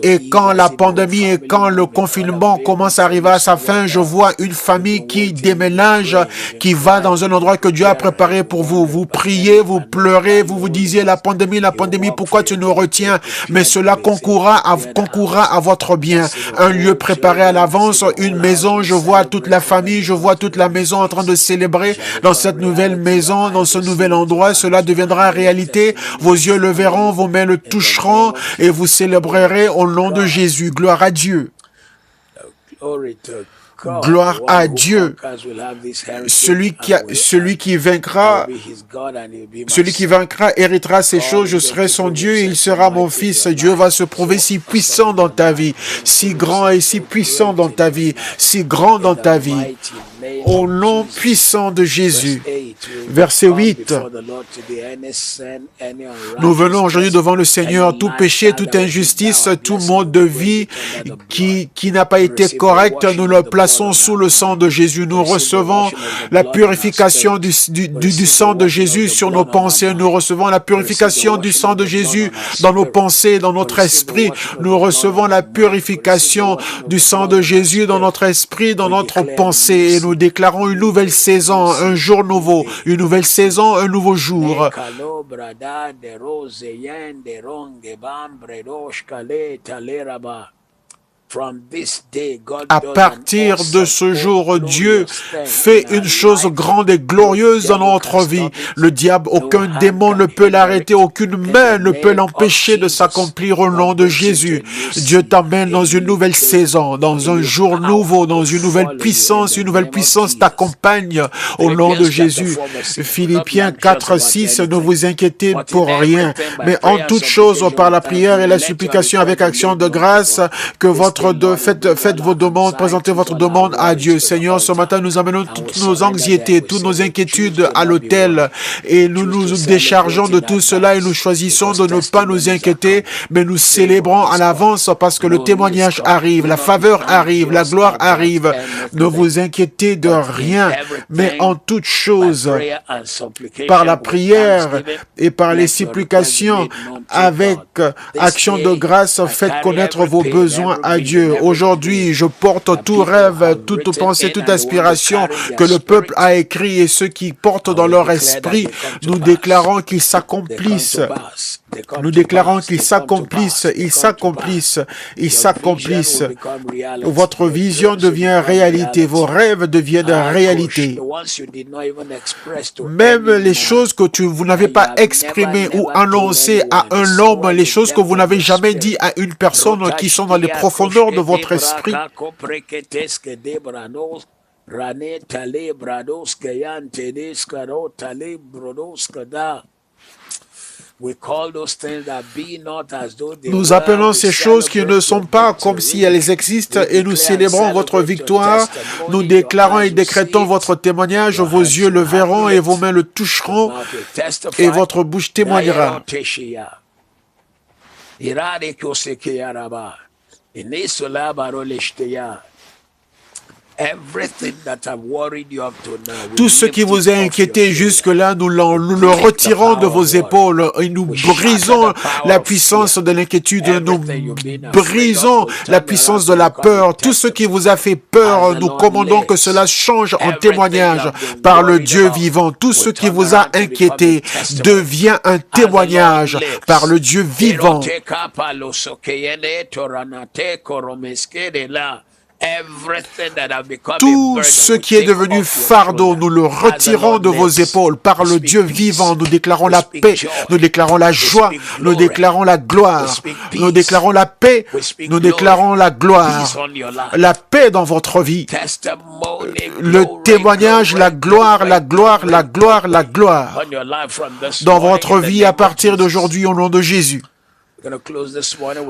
et quand la pandémie et quand le confinement commence à arriver à sa fin, je vois une famille qui déménage, qui va dans un endroit que Dieu a préparé pour vous. Vous priez, vous pleurez, vous vous disiez la pandémie, pourquoi tu nous retiens? Mais cela concourra à votre bien. Un lieu préparé à l'avance, une maison, je vois toute la famille, je vois toute la maison en train de célébrer dans cette nouvelle maison, dans ce nouvel endroit. Cela deviendra réalité. Vos yeux le verront, vos mains le toucheront et vous célébrerez au nom de Jésus. Gloire à Dieu. Gloire à Dieu. Celui qui vaincra héritera ces choses. Je serai son Dieu et il sera mon fils. Dieu va se prouver si puissant dans ta vie, si grand et si puissant dans ta vie, si grand dans ta vie. Au nom puissant de Jésus. Verset 8. Nous venons aujourd'hui devant le Seigneur. Tout péché, toute injustice, tout mode de vie qui n'a pas été correct, nous le plaçons sous le sang de Jésus. Nous recevons la purification du sang de Jésus sur nos pensées. Nous recevons la purification du sang de Jésus dans nos pensées, dans notre esprit. Nous recevons la purification du sang de Jésus dans notre esprit, dans notre pensée. Et nous déclarons une nouvelle saison, un jour nouveau, une nouvelle saison, un nouveau jour. À partir de ce jour, Dieu fait une chose grande et glorieuse dans notre vie. Le diable, aucun démon ne peut l'arrêter, aucune main ne peut l'empêcher de s'accomplir au nom de Jésus. Dieu t'emmène dans une nouvelle saison, dans un jour nouveau, dans une nouvelle puissance t'accompagne au nom de Jésus. Philippiens 4:6, ne vous inquiétez pour rien, mais en toute chose, par la prière et la supplication avec action de grâce, que faites vos demandes, présentez votre demande à Dieu. Seigneur, ce matin, nous amenons toutes nos anxiétés, toutes nos inquiétudes à l'autel et nous nous déchargeons de tout cela et nous choisissons de ne pas nous inquiéter, mais nous célébrons à l'avance parce que le témoignage arrive, la faveur arrive, la gloire arrive. Ne vous inquiétez de rien, mais en toute chose, par la prière et par les supplications, avec action de grâce, faites connaître vos besoins à Dieu. Aujourd'hui, je porte tout rêve, toute pensée, toute aspiration que le peuple a écrit et ceux qui portent dans leur esprit, nous déclarons qu'ils s'accomplissent. Nous déclarons qu'ils s'accomplissent, ils s'accomplissent. Votre vision devient réalité, vos rêves deviennent réalité. Même les choses que vous n'avez pas exprimées ou annoncées à un homme, les choses que vous n'avez jamais dit à une personne qui sont dans les profondeurs de votre esprit. Nous appelons ces choses qui ne sont pas comme si elles existent et nous célébrons votre victoire. Nous déclarons et décrétons votre témoignage. Vos yeux le verront et vos mains le toucheront et votre bouche témoignera. Tout ce qui vous a inquiété jusque-là, nous le retirons de vos épaules et nous brisons la puissance de l'inquiétude, nous brisons la puissance de la peur. Tout ce qui vous a fait peur, nous commandons que cela change en témoignage par le Dieu vivant. Tout ce qui vous a inquiété devient un témoignage par le Dieu vivant. Tout ce qui est devenu fardeau, nous le retirons de vos épaules. Par le Dieu vivant, nous déclarons la paix, nous déclarons la joie, nous déclarons la gloire, nous déclarons la paix, nous déclarons la gloire, la paix dans votre vie, le témoignage, la gloire, la gloire, la gloire, la gloire dans votre vie à partir d'aujourd'hui au nom de Jésus.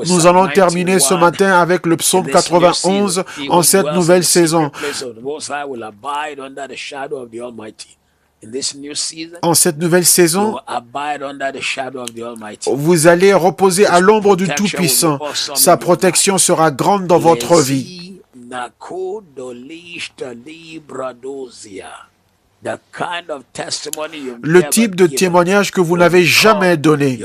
Nous allons terminer ce matin avec le psaume 91 en cette nouvelle saison. En cette nouvelle saison, vous allez reposer à l'ombre du Tout-Puissant. Sa protection sera grande dans votre vie. Le type de témoignage que vous n'avez jamais donné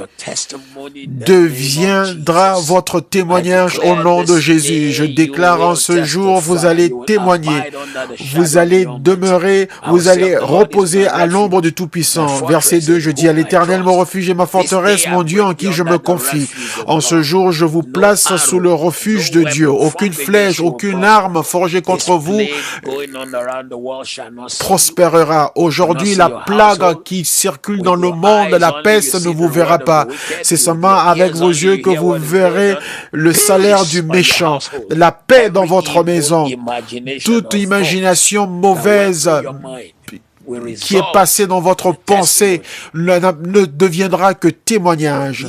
deviendra votre témoignage au nom de Jésus. Je déclare en ce jour, vous allez témoigner, vous allez demeurer, vous allez reposer à l'ombre du Tout-Puissant. Verset 2, je dis à l'Éternel, mon refuge et ma forteresse, mon Dieu en qui je me confie. En ce jour, je vous place sous le refuge de Dieu. Aucune flèche, aucune arme forgée contre vous prospérera. Aujourd'hui, la plague qui circule dans le monde, la peste ne vous verra pas. C'est seulement avec vos yeux que vous verrez le salaire du méchant, la paix dans votre maison. Toute imagination mauvaise qui est passée dans votre pensée ne deviendra que témoignage.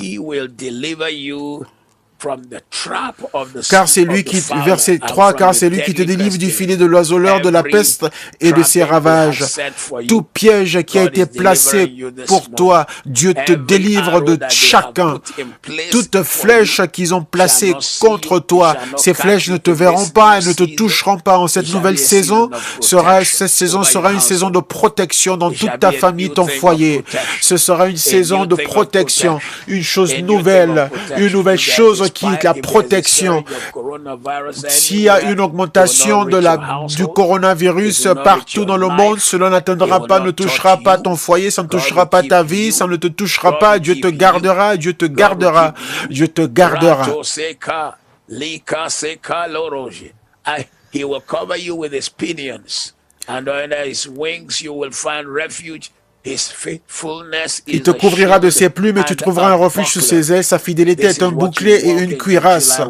Car c'est lui qui, verset 3, car c'est lui qui te délivre du filet de l'oiseleur, de la peste et de ses ravages. Tout piège qui a été placé pour toi, Dieu te délivre de chacun. Toutes flèches qu'ils ont placées contre toi, ces flèches ne te verront pas et ne te toucheront pas. En cette nouvelle saison, cette saison sera une saison de protection dans toute ta famille, ton foyer. Ce sera une saison de protection, une chose nouvelle, une nouvelle chose qui est la protection. S'il y a une augmentation du coronavirus partout dans le monde, cela n'atteindra pas, ne touchera pas ton foyer, ça ne touchera pas ta vie, ça ne te touchera pas. Dieu te gardera, Dieu te gardera, Dieu te gardera. He will cover you with his pinions, and under his wings you will find refuge. Il te couvrira de ses plumes et tu trouveras un refuge sous ses ailes. Sa fidélité est un bouclier et une cuirasse.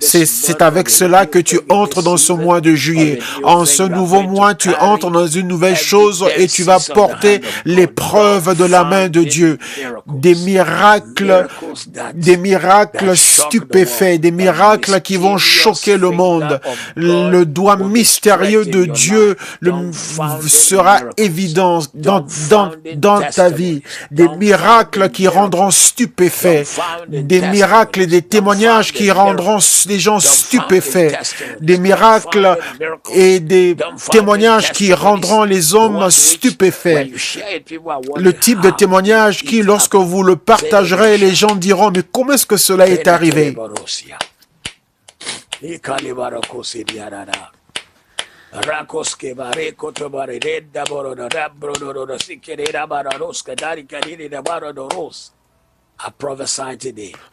C'est avec cela que tu entres dans ce mois de juillet. En ce nouveau mois, tu entres dans une nouvelle chose et tu vas porter l'épreuve de la main de Dieu. Des miracles stupéfaits, des miracles qui vont choquer le monde. Le doigt mystérieux de Dieu sera évident dans ta vie, des miracles qui rendront stupéfaits, des miracles et des témoignages qui rendront les gens stupéfaits, des miracles et des témoignages qui rendront les hommes stupéfaits. Le type de témoignage qui, lorsque vous le partagerez, les gens diront, mais comment est-ce que cela est arrivé?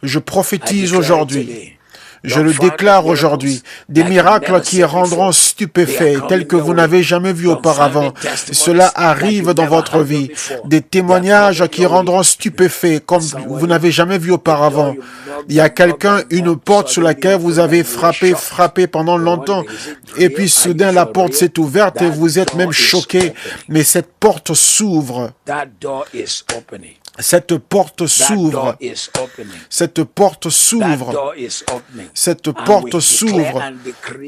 Je prophétise aujourd'hui. Je le déclare aujourd'hui, des miracles qui rendront stupéfaits, tels que vous n'avez jamais vu auparavant. Cela arrive dans votre vie. Des témoignages qui rendront stupéfaits, comme vous n'avez jamais vu auparavant. Il y a quelqu'un, une porte sur laquelle vous avez frappé pendant longtemps, et puis soudain la porte s'est ouverte et vous êtes même choqué. Mais cette porte s'ouvre. Cette porte s'ouvre. Cette porte s'ouvre. Cette porte s'ouvre.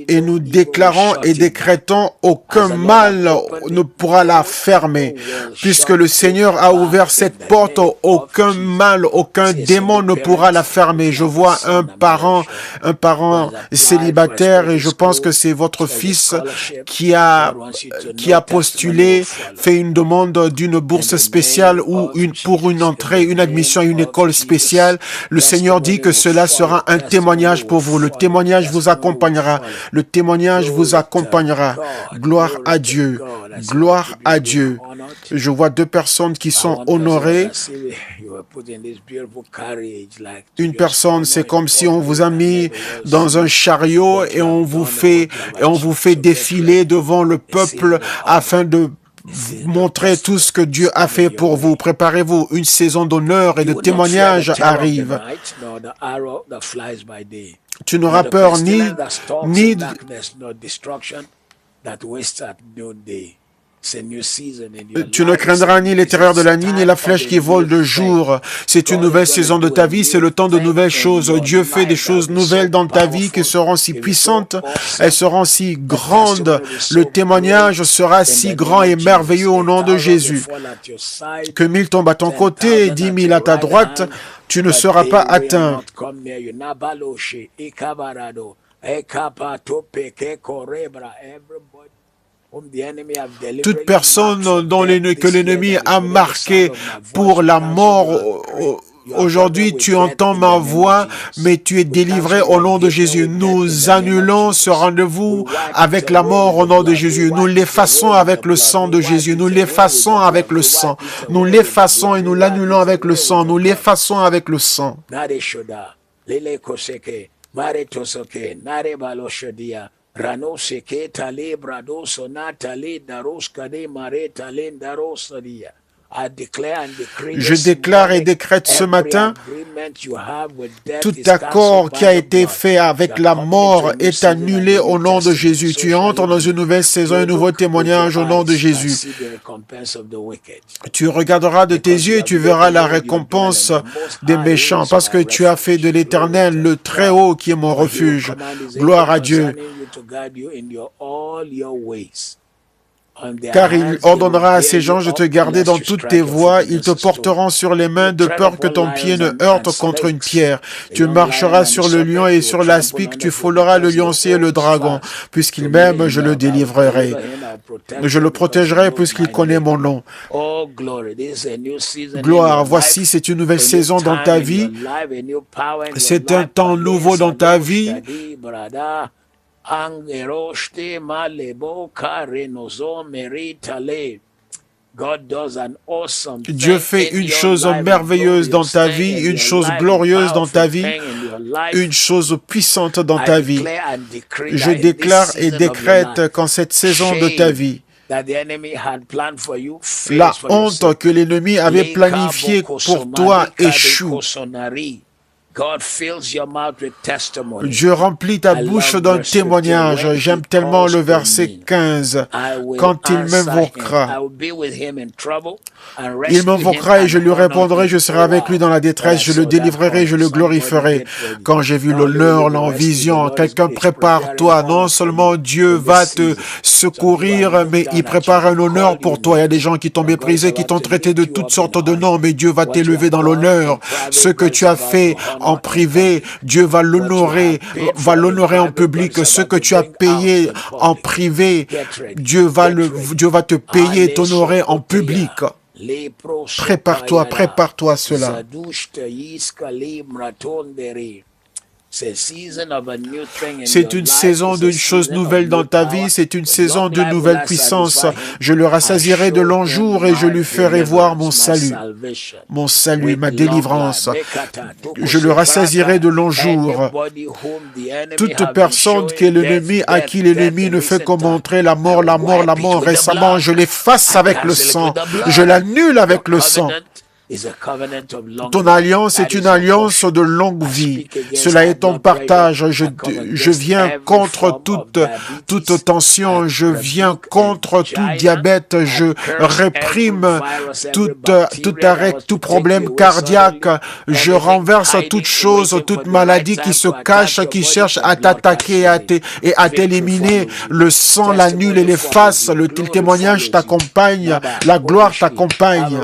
Et nous déclarons et décrétons aucun mal ne pourra la fermer. Puisque le Seigneur a ouvert cette porte, aucun mal, aucun démon ne pourra la fermer. Je vois un parent célibataire et je pense que c'est votre fils qui a postulé, fait une demande d'une bourse spéciale ou pour une entrée, une admission à une école spéciale, le Seigneur dit que cela sera un témoignage pour vous. Le témoignage vous accompagnera. Le témoignage vous accompagnera. Gloire à Dieu. Gloire à Dieu. Je vois deux personnes qui sont honorées. Une personne, c'est comme si on vous a mis dans un chariot et on vous fait défiler devant le peuple afin de montrer tout ce que Dieu a fait pour vous. Préparez-vous, une saison d'honneur et de témoignage arrive. Tu n'auras peur ni tu ne craindras ni les terreurs de la nuit, ni la flèche qui vole de jour. C'est une nouvelle saison de ta vie, c'est le temps de nouvelles choses. Dieu fait des choses nouvelles dans ta vie qui seront si puissantes, elles seront si grandes. Le témoignage sera si grand et merveilleux au nom de Jésus. Que 1000 tombent à ton côté et 10 000 à ta droite, tu ne seras pas atteint. Toute personne que l'ennemi a marqué pour la mort, aujourd'hui tu entends ma voix, mais tu es délivré au nom de Jésus. Nous annulons ce rendez-vous avec la mort au nom de Jésus. Nous l'effaçons avec le sang de Jésus. Nous l'effaçons avec le sang. Nous l'effaçons et nous l'annulons avec le sang. Nous l'effaçons avec le sang. Rano seke tale brado sonata le daros kade mare talen daros dia. Je déclare et décrète ce matin, tout accord qui a été fait avec la mort est annulé au nom de Jésus. Tu entres dans une nouvelle saison, un nouveau témoignage au nom de Jésus. Tu regarderas de tes yeux et tu verras la récompense des méchants, parce que tu as fait de l'Éternel le Très-Haut qui est mon refuge. Gloire à Dieu. Car il ordonnera à ces gens de te garder dans toutes tes voies, ils te porteront sur les mains de peur que ton pied ne heurte contre une pierre. Tu marcheras sur le lion et sur l'aspic, tu fouleras le lionceau et le dragon. Puisqu'il m'aime, je le délivrerai. Je le protégerai puisqu'il connaît mon nom. Gloire, voici, c'est une nouvelle saison dans ta vie. C'est un temps nouveau dans ta vie. Angeroshte malebo karenozo meritale. Dieu fait une chose merveilleuse dans ta vie, une chose glorieuse dans ta vie, une chose puissante dans ta vie. Je déclare et décrète qu'en cette saison de ta vie, la honte que l'ennemi avait planifiée pour toi échoue. Dieu remplit ta bouche d'un témoignage. J'aime tellement le verset 15. Quand il m'invoquera, il m'invoquera et je lui répondrai, je serai avec lui dans la détresse, je le délivrerai, je le glorifierai. Quand j'ai vu l'honneur, en vision, quelqu'un prépare-toi. Non seulement Dieu va te secourir, mais il prépare un honneur pour toi. Il y a des gens qui t'ont méprisé, qui t'ont traité de toutes sortes de noms, mais Dieu va t'élever dans l'honneur. Ce que tu as fait en privé, Dieu va l'honorer en public. Ce que tu as payé en privé, Dieu va te payer et t'honorer en public. Prépare-toi à cela. C'est une saison d'une chose nouvelle dans ta vie, c'est une saison de nouvelle puissance. Je le rassasierai de longs jours et je lui ferai voir mon salut, ma délivrance. Je le rassasierai de longs jours. Toute personne à qui l'ennemi ne fait que montrer la mort récemment, je l'efface avec le sang, je l'annule avec le sang. Ton alliance est une alliance de longue vie. Cela est ton partage. Je viens contre toute tension. Je viens contre tout diabète. Je réprime tout arrêt, tout problème cardiaque. Je renverse toute chose, toute maladie qui se cache, qui cherche à t'attaquer et à t'éliminer. Le sang l'annule et l'efface. Le témoignage t'accompagne. La gloire t'accompagne.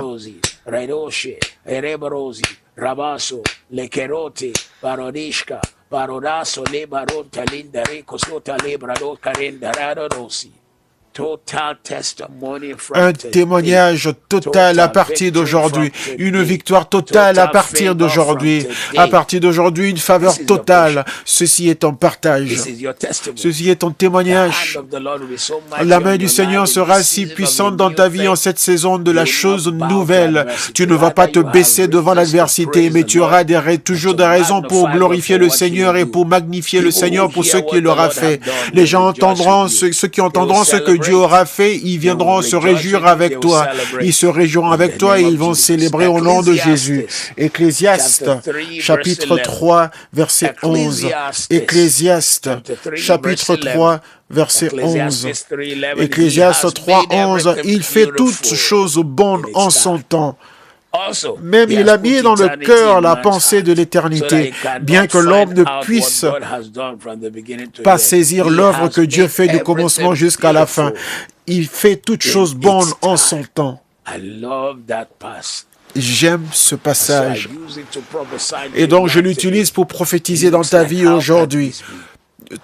Redoshe, Erebrosi, Rabaso, Lekerote, Barodishka, Barodaso, Lebaron, Talindare, Kosota, Lebrado, Karendaradosi. Un témoignage total à partir d'aujourd'hui. Une victoire totale à partir d'aujourd'hui. À partir d'aujourd'hui, une faveur totale. Ceci est ton partage. Ceci est ton témoignage. La main du Seigneur sera si puissante dans ta vie en cette saison de la chose nouvelle. Tu ne vas pas te baisser devant l'adversité, mais tu auras toujours des raisons pour glorifier le Seigneur et pour magnifier le Seigneur pour ce qu'il aura fait. Les gens entendront, ceux qui entendront ce que Dieu aura fait, ils viendront se réjouir avec toi. Ils se réjouiront avec toi et ils vont célébrer au nom de Jésus. Ecclésiaste, chapitre 3, verset 11. Ecclésiaste, chapitre 3, verset 11. Ecclésiaste 3, 11. Il fait toutes choses bonnes en son temps. Même il a mis dans le cœur la pensée de l'éternité, bien que l'homme ne puisse pas saisir l'œuvre que Dieu fait du commencement jusqu'à la fin. Il fait toutes choses bonnes en son temps. J'aime ce passage. Et donc je l'utilise pour prophétiser dans ta vie aujourd'hui.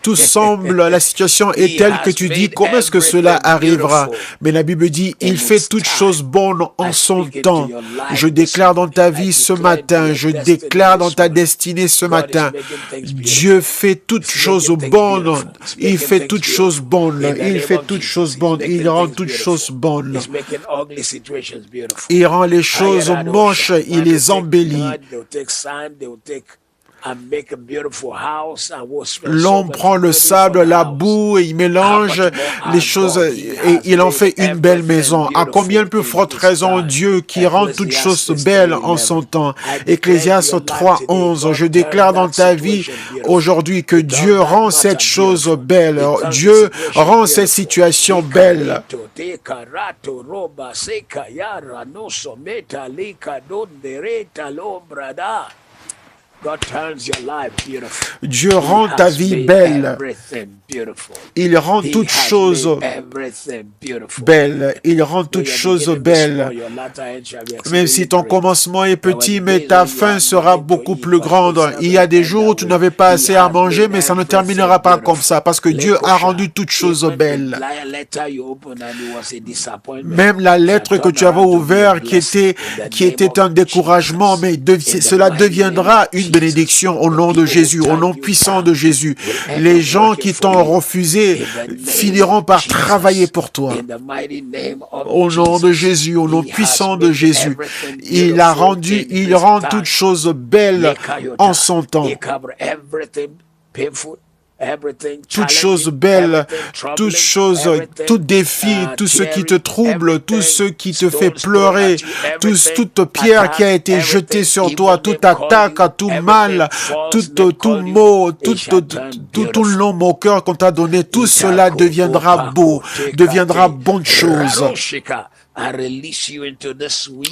Tout semble, la situation est telle que tu dis, comment est-ce que cela arrivera? Mais la Bible dit, il fait toutes choses bonnes en son temps. Je déclare dans ta vie ce matin, je déclare dans ta destinée ce matin, Dieu fait toutes choses bonnes, il fait toutes choses bonnes, il fait toutes choses bonnes, il rend toutes choses bonnes. Il rend les choses moches, il les embellit. L'homme prend le sable, la boue, et il mélange les choses et il en fait une belle maison. À combien plus forte raison Dieu qui rend toutes choses belles en son temps. Ecclésiaste 3:11. Je déclare dans ta vie aujourd'hui que Dieu rend cette chose belle. Dieu rend cette situation belle. Dieu rend ta vie belle. Il rend toutes choses belles. Il rend toutes choses belles. Même si ton commencement est petit, mais ta fin sera beaucoup plus grande. Il y a des jours où tu n'avais pas assez à manger, mais ça ne terminera pas comme ça, parce que Dieu a rendu toutes choses belles. Même la lettre que tu avais ouverte, qui était un découragement, mais cela deviendra une bénédiction au nom de Jésus, au nom puissant de Jésus. Les gens qui t'ont refusé finiront par travailler pour toi. Au nom de Jésus, au nom puissant de Jésus. Il rend toutes choses belles en son temps. Toutes choses belles, toutes choses, tout défi, tout ce qui te trouble, tout ce qui te fait pleurer, toute pierre qui a été jetée sur toi, toute attaque, tout mal, tout mot, tout long mot cœur qu'on t'a donné, tout cela deviendra beau, deviendra bonne chose.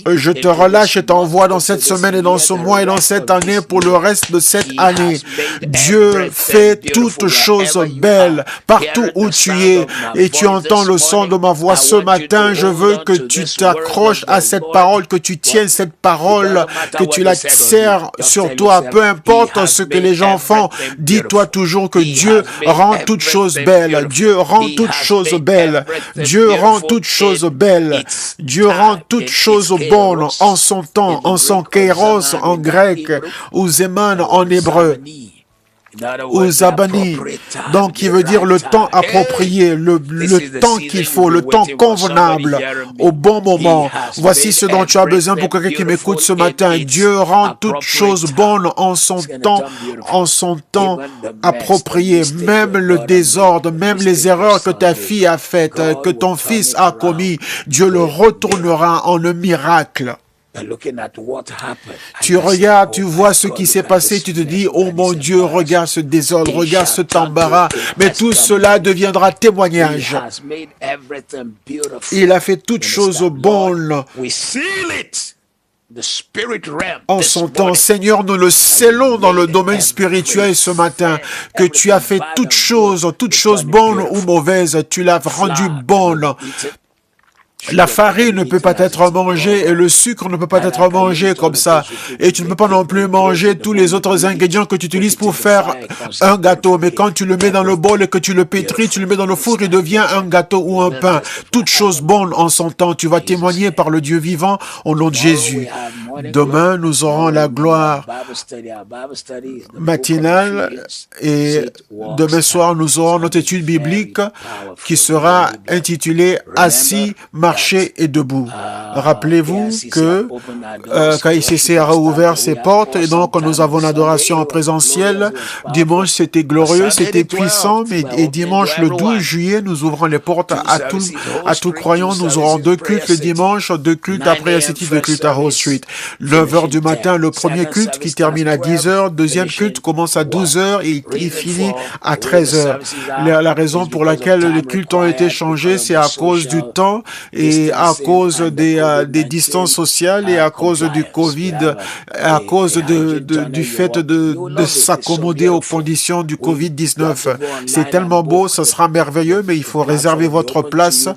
Je te relâche et t'envoie dans cette semaine et dans ce mois et dans cette année pour le reste de cette année. Dieu fait toutes choses belles partout où tu es et tu entends le son de ma voix ce matin. Je veux que tu t'accroches à cette parole, que tu tiennes cette parole, que tu la serres sur toi. Peu importe ce que les gens font, dis-toi toujours que Dieu rend toutes choses belles. Dieu rend toutes choses belles. Dieu rend toutes choses belles. Dieu rend toutes choses bonnes en son temps, en son kairos en grec, ou zeman en hébreu, ou zabani, donc qui veut dire le temps approprié, le temps qu'il faut, le temps convenable, au bon moment. Voici ce dont tu as besoin pour quelqu'un qui m'écoute ce matin. Dieu rend toutes choses bonnes en son temps approprié, même le désordre, même les erreurs que ta fille a faites, que ton fils a commis, Dieu le retournera en un miracle. Tu regardes, tu vois ce qui s'est passé, tu te dis, oh mon Dieu, regarde ce désordre, regarde cet embarras, mais tout cela deviendra témoignage. Il a fait toutes choses bonnes en son temps. Seigneur, nous le scellons dans le domaine spirituel ce matin, que tu as fait toutes choses bonnes ou mauvaises, tu l'as rendu bonne. La farine ne peut pas être mangée et le sucre ne peut pas être mangé comme ça. Et tu ne peux pas non plus manger tous les autres ingrédients que tu utilises pour faire un gâteau. Mais quand tu le mets dans le bol et que tu le pétris, tu le mets dans le four, il devient un gâteau ou un pain. Toute chose bonne en son temps. Tu vas témoigner par le Dieu vivant au nom de Jésus. Demain, nous aurons la gloire matinale et demain soir, nous aurons notre étude biblique qui sera intitulée « Assis, marcher et debout ». Rappelez-vous que KICC a rouvert ses portes et donc nous avons l'adoration en présentiel. Dimanche, c'était glorieux, c'était puissant, et dimanche, le 12 juillet, nous ouvrons les portes à tout croyant. Nous aurons 2 cultes le dimanche, 2 cultes après City, 2 cultes à Hall Street. 9h du matin, le premier culte qui termine à 10h, deuxième culte commence à 12h et il finit à 13h. La raison pour laquelle les cultes ont été changés, c'est à cause du temps et à cause des distances sociales et à cause du Covid, à cause du fait de s'accommoder aux conditions du Covid-19. C'est tellement beau, ce sera merveilleux, mais il faut réserver votre place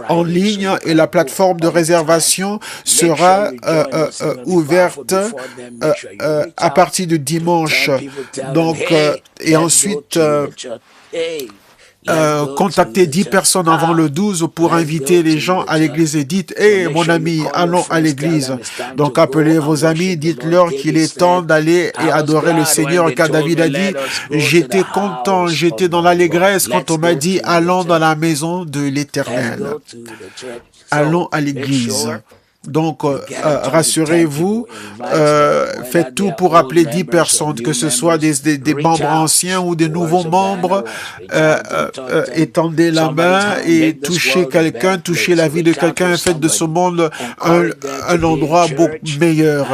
en ligne et la plateforme de réservation sera ouverte à partir de dimanche. Donc, et ensuite, contactez 10 personnes avant le 12 pour inviter les gens à l'église et dites « Hey, mon ami, allons à l'église ». Donc, appelez vos amis, dites-leur qu'il est temps d'aller et adorer le Seigneur, car David a dit « J'étais content, j'étais dans l'allégresse quand on m'a dit « Allons dans la maison de l'Éternel ». Allons à l'église. Donc, rassurez-vous, faites tout pour appeler 10 personnes, que ce soit des membres anciens ou des nouveaux membres. Étendez la main et touchez quelqu'un, touchez la vie de quelqu'un, faites de ce monde un endroit beaucoup meilleur.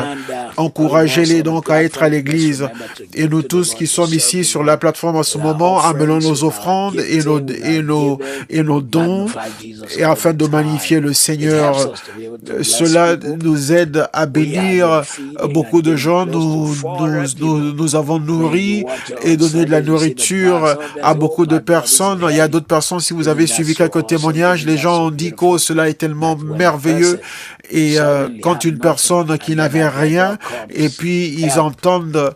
Encouragez-les donc à être à l'église. Et nous tous qui sommes ici sur la plateforme en ce moment, amenons nos offrandes et nos dons, et afin de magnifier le Seigneur. Cela nous aide à bénir beaucoup de gens. Nous avons nourri et donné de la nourriture à beaucoup de personnes. Il y a d'autres personnes, si vous avez suivi quelques témoignages, les gens ont dit que cela est tellement merveilleux. Et quand une personne qui n'avait rien, et puis ils entendent,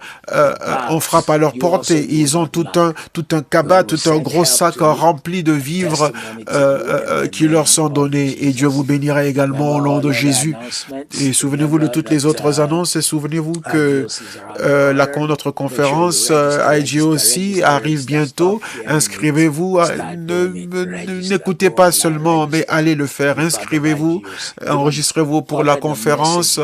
on frappe à leur porte et ils ont tout un cabas, tout un gros sac rempli de vivres qui leur sont donnés. Et Dieu vous bénira également au nom de Jésus. Et souvenez-vous de toutes les autres annonces et souvenez-vous que notre conférence IGO aussi arrive bientôt. Inscrivez-vous. N'écoutez pas seulement, mais allez le faire. Inscrivez-vous, enregistrez-vous pour la conférence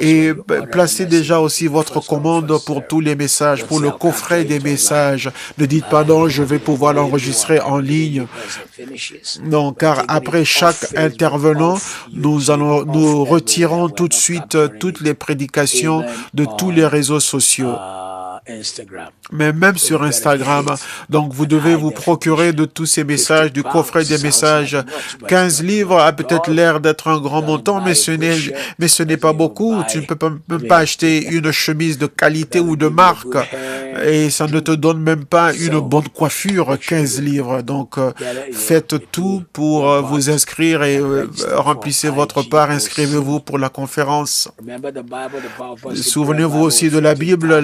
et placez déjà aussi votre commande pour tous les messages, pour le coffret des messages. Ne dites pas non, je vais pouvoir l'enregistrer en ligne. Non, car après chaque intervenant, nous retirons tout de suite toutes les prédications de tous les réseaux sociaux. Mais même sur Instagram. Donc, vous devez vous procurer de tous ces messages, du coffret des messages. 15 livres a peut-être l'air d'être un grand montant, mais ce n'est pas beaucoup. Tu ne peux même pas acheter une chemise de qualité ou de marque. Et ça ne te donne même pas une bonne coiffure, 15 livres. Donc, faites tout pour vous inscrire et remplissez votre part. Inscrivez-vous pour la conférence. Souvenez-vous aussi de la Bible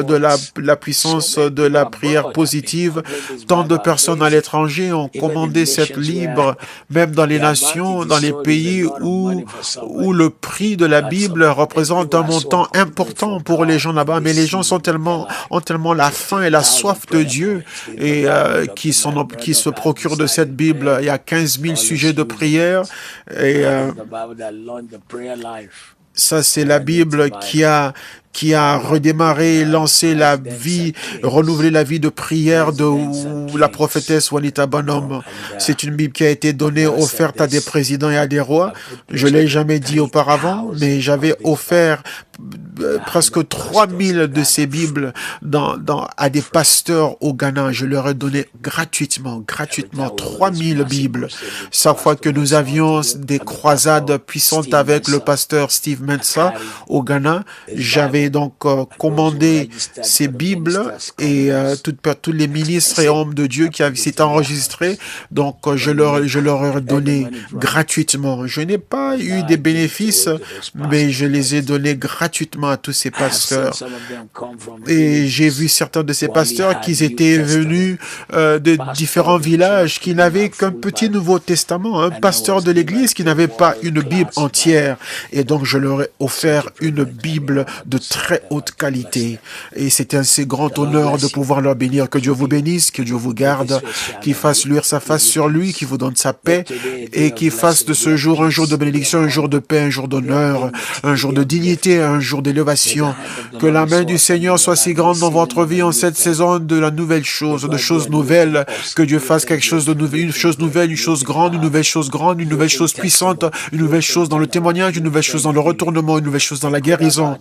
de la puissance de la prière positive. Tant de personnes à l'étranger ont commandé cette Bible, même dans les nations, dans les pays où le prix de la Bible représente un montant important pour les gens là-bas. Mais les gens ont tellement la faim et la soif de Dieu et qui se procurent de cette Bible. Il y a 15 000 sujets de prière et ça, c'est la Bible qui a redémarré, lancé la vie, renouvelé la vie de prière de la prophétesse Juanita Bonhomme. C'est une Bible qui a été donnée, offerte à des présidents et à des rois. Je l'ai jamais dit auparavant, mais j'avais offert presque 3000 de ces Bibles à des pasteurs au Ghana. Je leur ai donné gratuitement 3000 Bibles. Chaque fois que nous avions des croisades puissantes avec le pasteur Steve Mensah au Ghana, j'avais et donc commander ces Bibles et tous les ministres et hommes de Dieu qui s'étaient enregistrés. Donc je leur ai donné gratuitement. Je n'ai pas eu des bénéfices, mais je les ai donnés gratuitement à tous ces pasteurs. Et j'ai vu certains de ces pasteurs qui étaient venus de différents villages, qui n'avaient qu'un petit Nouveau Testament, un pasteur de l'église qui n'avait pas une Bible entière. Et donc je leur ai offert une Bible de très haute qualité. Et c'était un si grand honneur de pouvoir leur bénir. Que Dieu vous bénisse, que Dieu vous garde, qu'il fasse luire sa face sur lui, qu'il vous donne sa paix et qu'il fasse de ce jour un jour de bénédiction, un jour de paix, un jour d'honneur, un jour de dignité, un jour d'élévation. Que la main du Seigneur soit si grande dans votre vie en cette saison de la nouvelle chose, de choses nouvelles. Que Dieu fasse quelque chose de nouvel, une chose nouvelle, une chose grande, une nouvelle chose grande, une nouvelle chose puissante, une nouvelle chose dans le témoignage, une nouvelle chose dans le retournement, une nouvelle chose dans la guérison.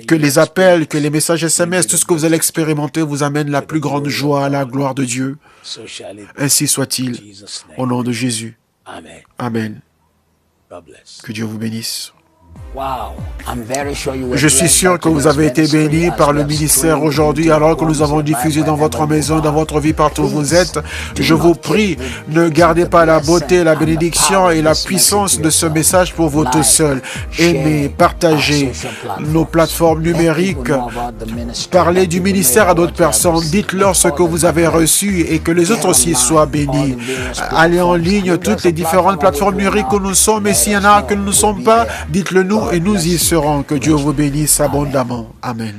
Que les appels, que les messages SMS, tout ce que vous allez expérimenter vous amène la plus grande joie à la gloire de Dieu. Ainsi soit-il, au nom de Jésus. Amen. Que Dieu vous bénisse. Je suis sûr que vous avez été bénis par le ministère aujourd'hui alors que nous avons diffusé dans votre maison, dans votre vie, partout où vous êtes. Je vous prie, ne gardez pas la beauté, la bénédiction et la puissance de ce message pour vous tout seuls. Aimez, partagez nos plateformes numériques. Parlez du ministère à d'autres personnes. Dites-leur ce que vous avez reçu et que les autres aussi soient bénis. Allez en ligne, toutes les différentes plateformes numériques où nous sommes. Et s'il y en a que nous ne sommes pas, dites-le nous et nous y serons. Que Dieu vous bénisse abondamment. Amen.